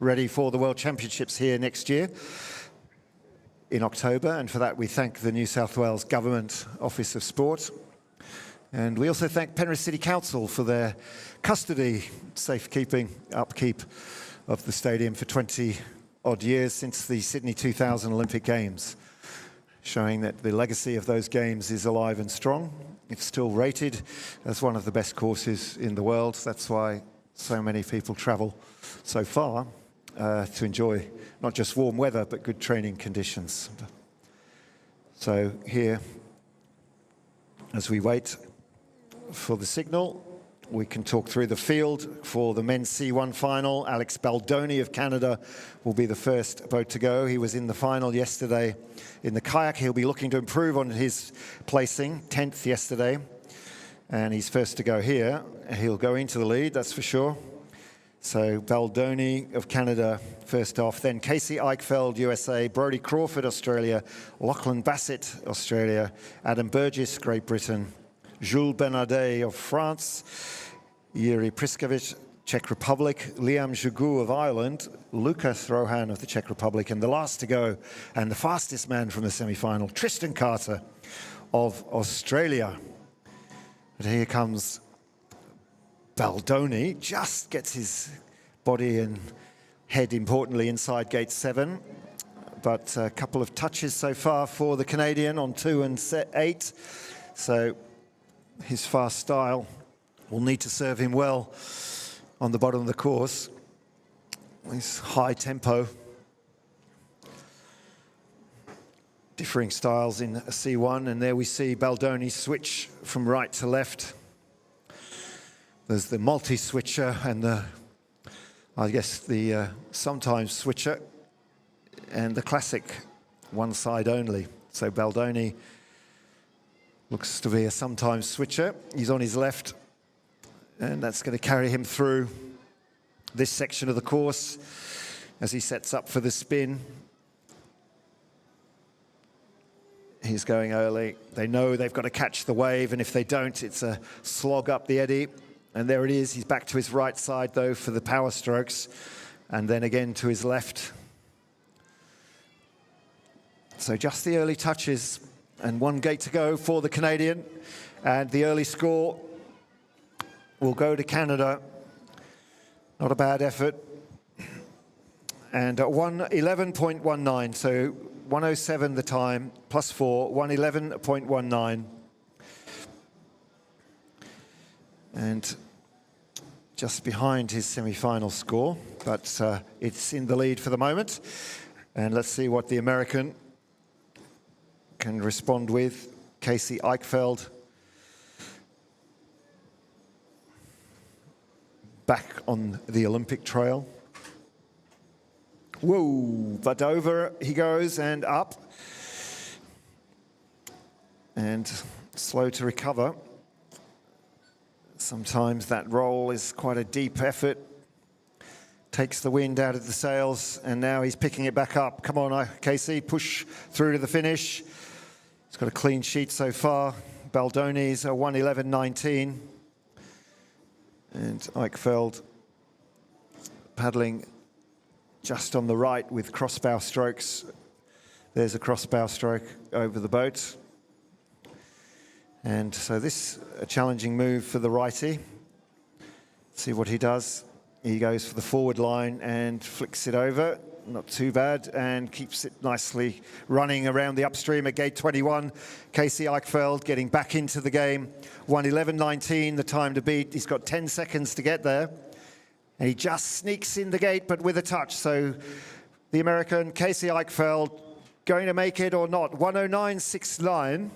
ready for the World Championships here next year in October. And for that, we thank the New South Wales Government Office of Sport. And we also thank Penrith City Council for their custody, safekeeping, upkeep of the stadium for 20 odd years since the Sydney 2000 Olympic Games, showing that the legacy of those games is alive and strong. It's still rated as one of the best courses in the world. That's why so many people travel so far to enjoy not just warm weather, but good training conditions. So here, as we wait for the signal, we can talk through the field for the men's C1 final. Alex Baldoni of Canada will be the first boat to go. He was in the final yesterday in the kayak. He'll be looking to improve on his placing, 10th yesterday. And he's first to go here. He'll go into the lead, that's for sure. So Baldoni of Canada first off. Then Casey Eichfeld, USA. Brodie Crawford, Australia. Lachlan Bassett, Australia. Adam Burgess, Great Britain. Jules Bernardet of France, Yuri Priskovic, Czech Republic, Liam Jougou of Ireland, Lucas Rohan of the Czech Republic, and the last to go, and the fastest man from the semi-final, Tristan Carter of Australia. But here comes Baldoni, just gets his body and head, importantly, inside gate 7. But a couple of touches so far for the Canadian on 2 and 8. So his fast style will need to serve him well on the bottom of the course. His high tempo. Differing styles in C1, and there we see Baldoni switch from right to left. There's the multi-switcher and the, I guess, the sometimes switcher, and the classic one side only. So Baldoni looks to be a sometimes switcher. He's on his left, and that's going to carry him through this section of the course as he sets up for the spin. He's going early. They know they've got to catch the wave, and if they don't, it's a slog up the eddy. And there it is. He's back to his right side, though, for the power strokes, and then again to his left. So just the early touches. And 1 gate to go for the Canadian. And the early score will go to Canada. Not a bad effort. And 1:11.19, so 1:07 the time, plus 4, 1:11.19. And just behind his semi-final score, but it's in the lead for the moment. And let's see what the American can respond with. Casey Eichfeld back on the Olympic trail. Whoa, but over he goes and up. And slow to recover. Sometimes that roll is quite a deep effort. Takes the wind out of the sails, and now he's picking it back up. Come on, Casey, push through to the finish. He's got a clean sheet so far. Baldoni's 1:11.19. And Eichfeld paddling just on the right with crossbow strokes. There's a crossbow stroke over the boat. And so this a challenging move for the righty. See what he does. He goes for the forward line and flicks it over. Not too bad, and keeps it nicely running around the upstream at gate 21. Casey Eichfeld getting back into the game. 1:11.19, the time to beat. He's got 10 seconds to get there. And he just sneaks in the gate, but with a touch. So the American, Casey Eichfeld, going to make it or not? 1:09.69.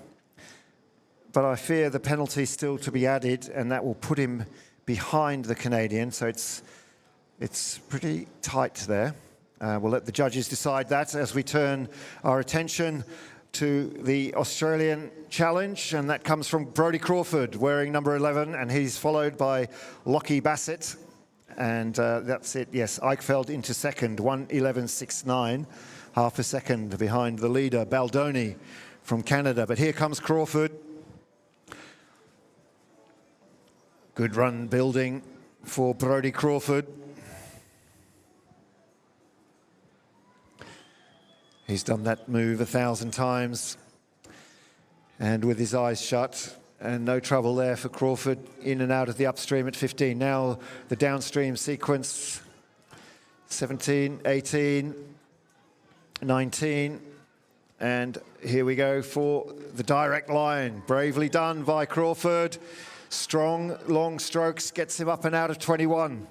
But I fear the penalty still to be added, and that will put him behind the Canadian. So it's pretty tight there. We'll let the judges decide that as we turn our attention to the Australian challenge, and that comes from Brodie Crawford wearing number 11, and he's followed by Lachie Bassett, and that's it. Yes, Eichfeld into second, 1:11.69, half a second behind the leader Baldoni from Canada. But here comes Crawford. Good run building for Brodie Crawford. He's done that move 1,000 times, and with his eyes shut, and no trouble there for Crawford, in and out of the upstream at 15. Now the downstream sequence, 17, 18, 19, and here we go for the direct line. Bravely done by Crawford. Strong, long strokes, gets him up and out of 21.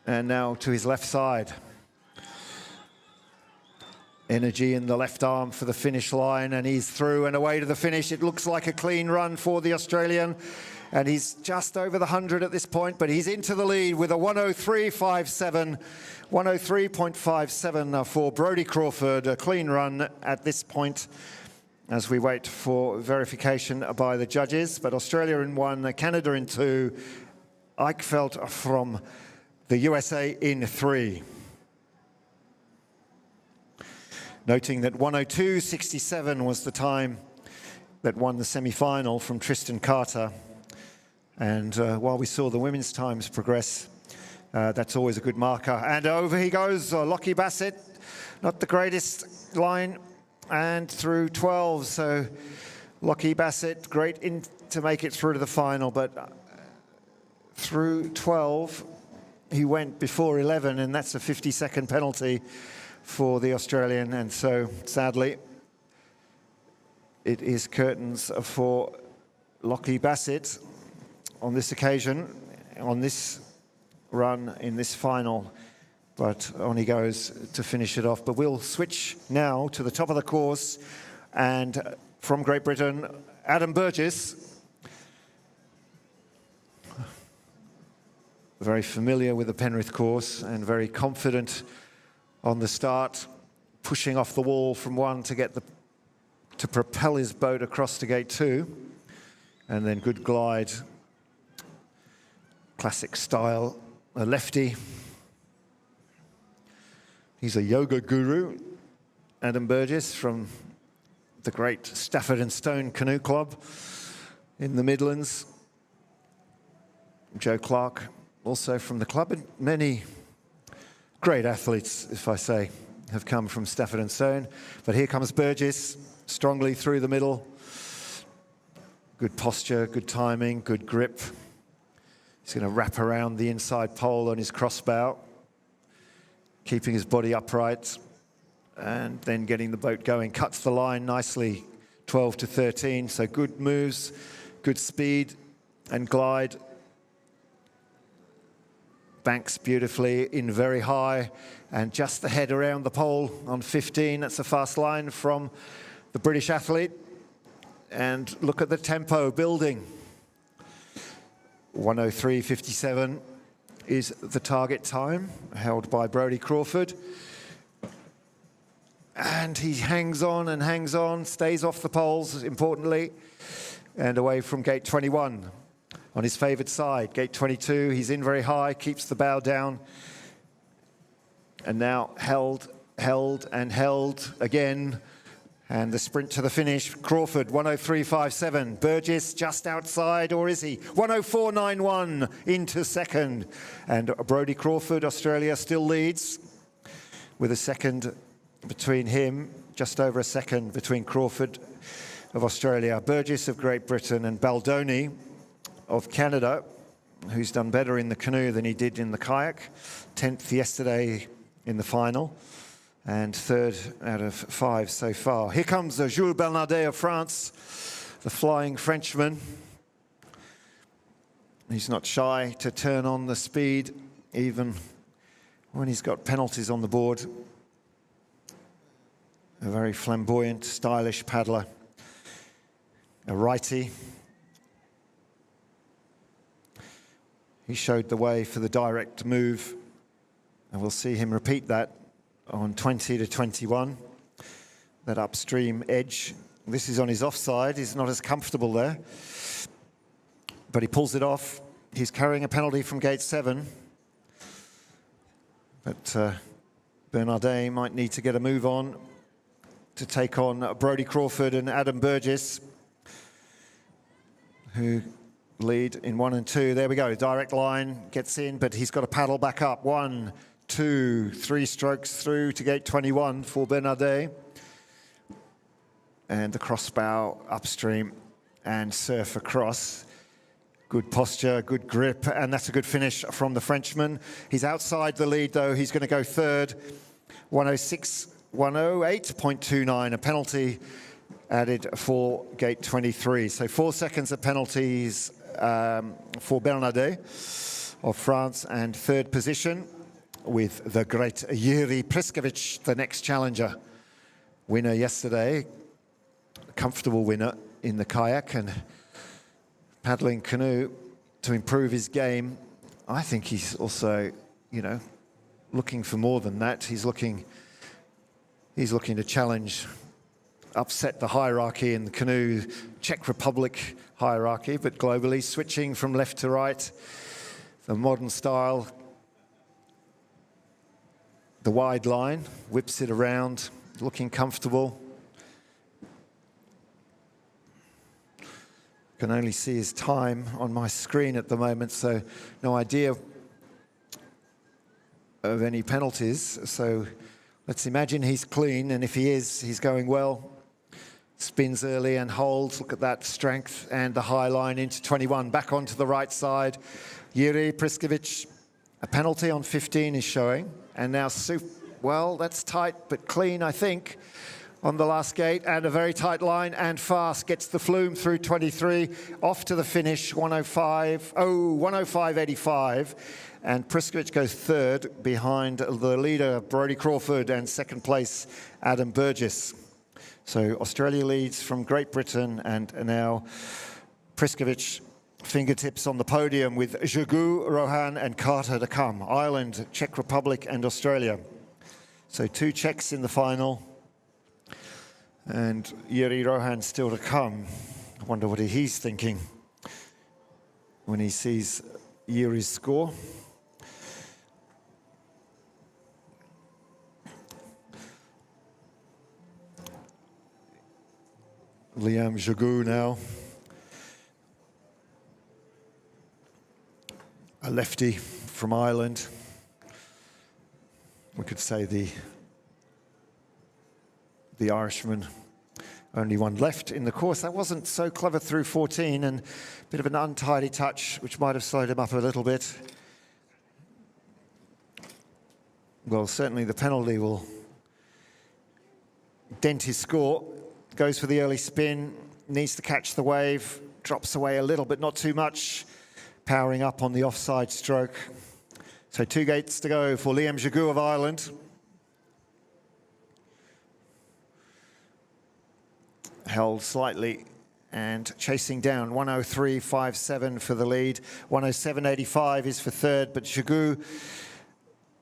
And now to his left side. Energy in the left arm for the finish line, and he's through and away to the finish. It looks like a clean run for the Australian, and he's just over the 100 at this point, but he's into the lead with a 103.57, 103.57 for Brodie Crawford. A clean run at this point as we wait for verification by the judges. But Australia in 1, Canada in 2, Eichfeldt from the USA in 3. Noting that 102.67 was the time that won the semi-final from Tristan Carter. And while we saw the women's times progress, that's always a good marker. And over he goes, Lockie Bassett, not the greatest line, and through 12. So Lockie Bassett, great to make it through to the final, but through 12, he went before 11, and that's a 50-second penalty for the Australian. And so, sadly, it is curtains for Lockie Bassett on this occasion, on this run in this final. But on he goes to finish it off. But we'll switch now to the top of the course, and from Great Britain, Adam Burgess. Very familiar with the Penrith course and very confident on the start, pushing off the wall from 1 to propel his boat across to gate 2, and then good glide, classic style, a lefty. He's a yoga guru, Adam Burgess, from the great Stafford and Stone Canoe Club in the Midlands. Joe Clark, also from the club, and many great athletes, if I say, have come from Stafford and Stone. But here comes Burgess, strongly through the middle. Good posture, good timing, good grip. He's going to wrap around the inside pole on his crossbow, keeping his body upright, and then getting the boat going. Cuts the line nicely, 12 to 13. So good moves, good speed and glide. Banks beautifully in very high, and just the head around the pole on 15. That's a fast line from the British athlete. And look at the tempo building. 103.57 is the target time held by Brodie Crawford. And he hangs on, stays off the poles, importantly, and away from gate 21. On his favoured side, gate 22, he's in very high, keeps the bow down, and now held again, and the sprint to the finish. Crawford, 103.57. Burgess just outside, or is he? 104.91 into second. And Brodie Crawford, Australia, still leads with a second between him, just over a second between Crawford of Australia, Burgess of Great Britain, and Baldoni of Canada, who's done better in the canoe than he did in the kayak. 10th yesterday in the final, and 3rd out of 5 so far. Here comes Jules Bernardet of France, the flying Frenchman. He's not shy to turn on the speed, even when he's got penalties on the board. A very flamboyant, stylish paddler. A righty. He showed the way for the direct move, and we'll see him repeat that on 20 to 21. That upstream edge. This is on his offside. He's not as comfortable there, but he pulls it off. He's carrying a penalty from gate 7, but Bernardet might need to get a move on to take on Brodie Crawford and Adam Burgess, who lead in 1 and 2. There we go, direct line, gets in, but he's got to paddle back up. 1, 3 strokes through to gate 21 for Bernardet. And the crossbow upstream and surf across. Good posture, good grip, and that's a good finish from the Frenchman. He's outside the lead though, he's going to go third. 108.29, a penalty added for gate 23. So 4 seconds of penalties for Bernardet of France, and third position with the great Yuri Priskovic, the next challenger. Winner yesterday, a comfortable winner in the kayak and paddling canoe to improve his game. I think he's also, you know, looking for more than that. He's looking to challenge, upset the hierarchy in the canoe, Czech Republic hierarchy, but globally, switching from left to right, the modern style, the wide line, whips it around, looking comfortable. Can only see his time on my screen at the moment, so no idea of any penalties. So let's imagine he's clean, and if he is, he's going well. Spins early and holds. Look at that strength and the high line into 21. Back onto the right side. Yuri Priskovic, a penalty on 15 is showing. And now, well, that's tight but clean, I think, on the last gate. And a very tight line and fast. Gets the flume through 23. Off to the finish, 105.85. And Priskovic goes third behind the leader, Brodie Crawford, and second place, Adam Burgess. So Australia leads from Great Britain, and now Priskovic fingertips on the podium with Jegu, Rohan and Carter to come. Ireland, Czech Republic and Australia. So 2 Czechs in the final. And Yuri Rohan still to come. I wonder what he's thinking when he sees Yuri's score. Liam Jegu now, a lefty from Ireland. We could say the Irishman, only one left in the course. That wasn't so clever through 14, and a bit of an untidy touch, which might have slowed him up a little bit. Well, certainly the penalty will dent his score. Goes for the early spin, needs to catch the wave, drops away a little, but not too much. Powering up on the offside stroke. So 2 gates to go for Liam Jegu of Ireland. Held slightly and chasing down. 103.57 for the lead. 107.85 is for third, but Jegu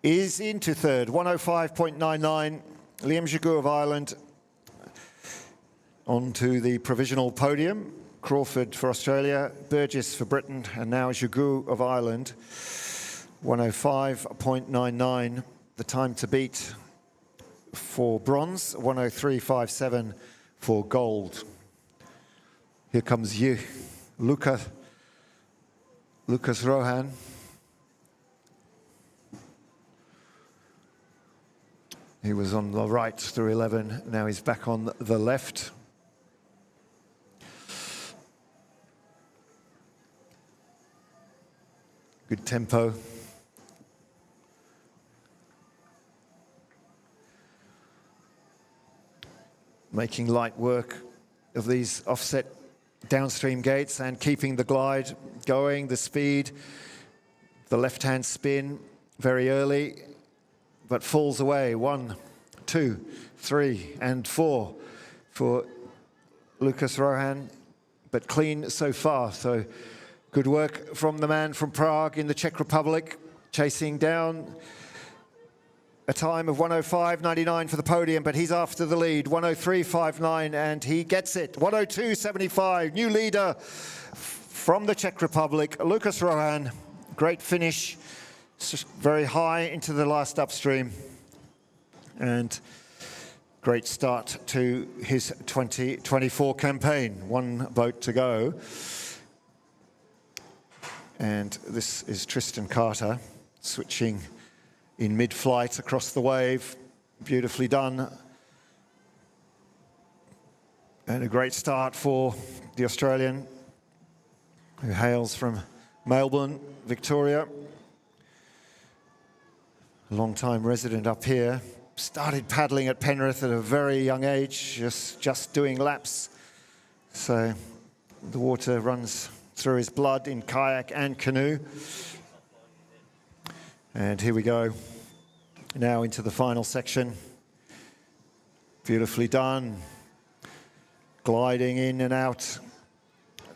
is into third. 105.99. Liam Jegu of Ireland onto the provisional podium. Crawford for Australia, Burgess for Britain, and now Jegu of Ireland. 105.99, the time to beat for bronze. 103.57 for gold. Here comes Lucas Rohan. He was on the right through 11, now he's back on the left. Good tempo. Making light work of these offset downstream gates and keeping the glide going, the speed, the left-hand spin very early, but falls away. 1, 2, 3, and 4 for Lucas Rohan, but clean so far. So good work from the man from Prague in the Czech Republic, chasing down a time of 105.99 for the podium, but he's after the lead, 103.59, and he gets it. 102.75, new leader from the Czech Republic, Lucas Rohan. Great finish, very high into the last upstream, and great start to his 2024 campaign. 1 boat to go. And this is Tristan Carter switching in mid-flight across the wave. Beautifully done. And a great start for the Australian, who hails from Melbourne, Victoria. A long-time resident up here. Started paddling at Penrith at a very young age, just doing laps. So the water runs through his blood in kayak and canoe. And here we go, now into the final section. Beautifully done. Gliding in and out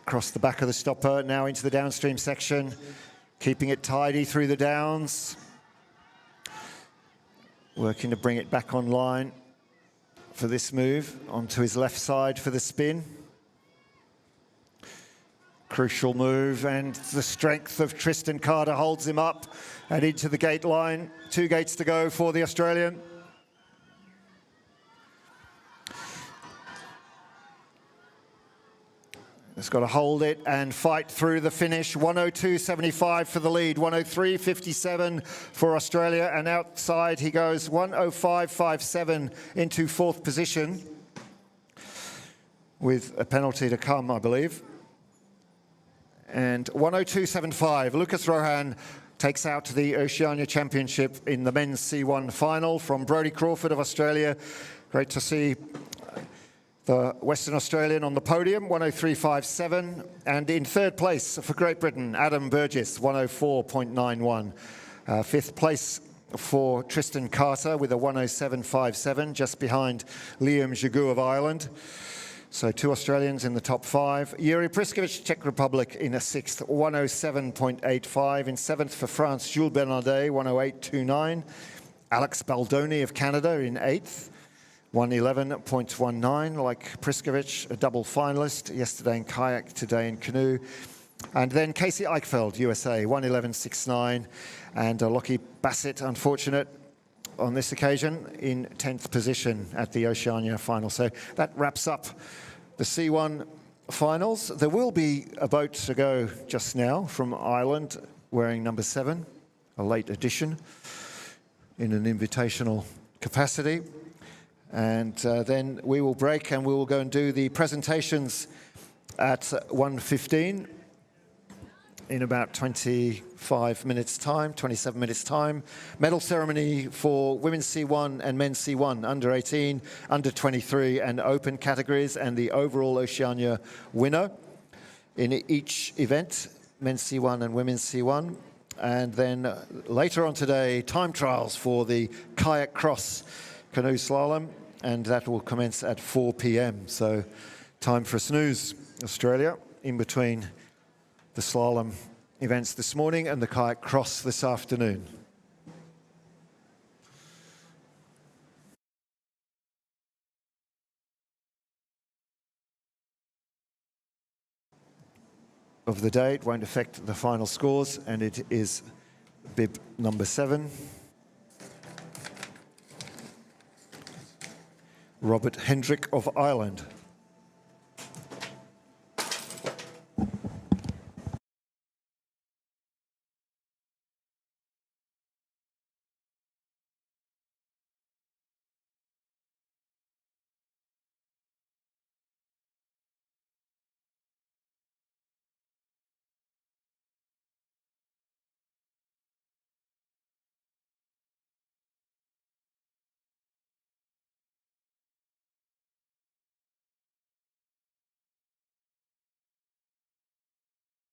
across the back of the stopper, now into the downstream section. Keeping it tidy through the downs. Working to bring it back online for this move, onto his left side for the spin. Crucial move, and the strength of Tristan Carter holds him up and into the gate line. 2 gates to go for the Australian. He's got to hold it and fight through the finish. 102.75 for the lead, 103.57 for Australia, and outside he goes 105.57 into 4th position with a penalty to come, I believe. And 102.75, Lucas Rohan takes out the Oceania Championship in the men's C1 final from Brodie Crawford of Australia. Great to see the Western Australian on the podium, 103.57. And in 3rd place for Great Britain, Adam Burgess, 104.91. 5th place for Tristan Carter with a 107.57, just behind Liam Jagou of Ireland. So 2 Australians in the top 5. Yuri Priskovic, Czech Republic, in a 6th, 107.85. In 7th for France, Jules Bernardet, 108.29. Alex Baldoni of Canada in 8th, 111.19, like Priskovic, a double finalist yesterday in kayak, today in canoe. And then Casey Eichfeld, USA, 111.69. And Lockie Bassett, unfortunate on this occasion, in 10th position at the Oceania final. So that wraps up the C1 finals. There will be a boat to go just now from Ireland wearing number 7, a late addition in an invitational capacity. And then we will break and we will go and do the presentations at 1:15 in about 25 minutes time, 27 minutes time. Medal ceremony for women's C1 and men's C1, under 18, under 23 and open categories, and the overall Oceania winner in each event, men's C1 and women's C1. And then later on today, time trials for the kayak cross canoe slalom, and that will commence at 4 p.m. So time for a snooze, Australia, in between the slalom events this morning and the kayak cross this afternoon. Of the day, it won't affect the final scores, and it is bib number 7. Robert Hendrick of Ireland.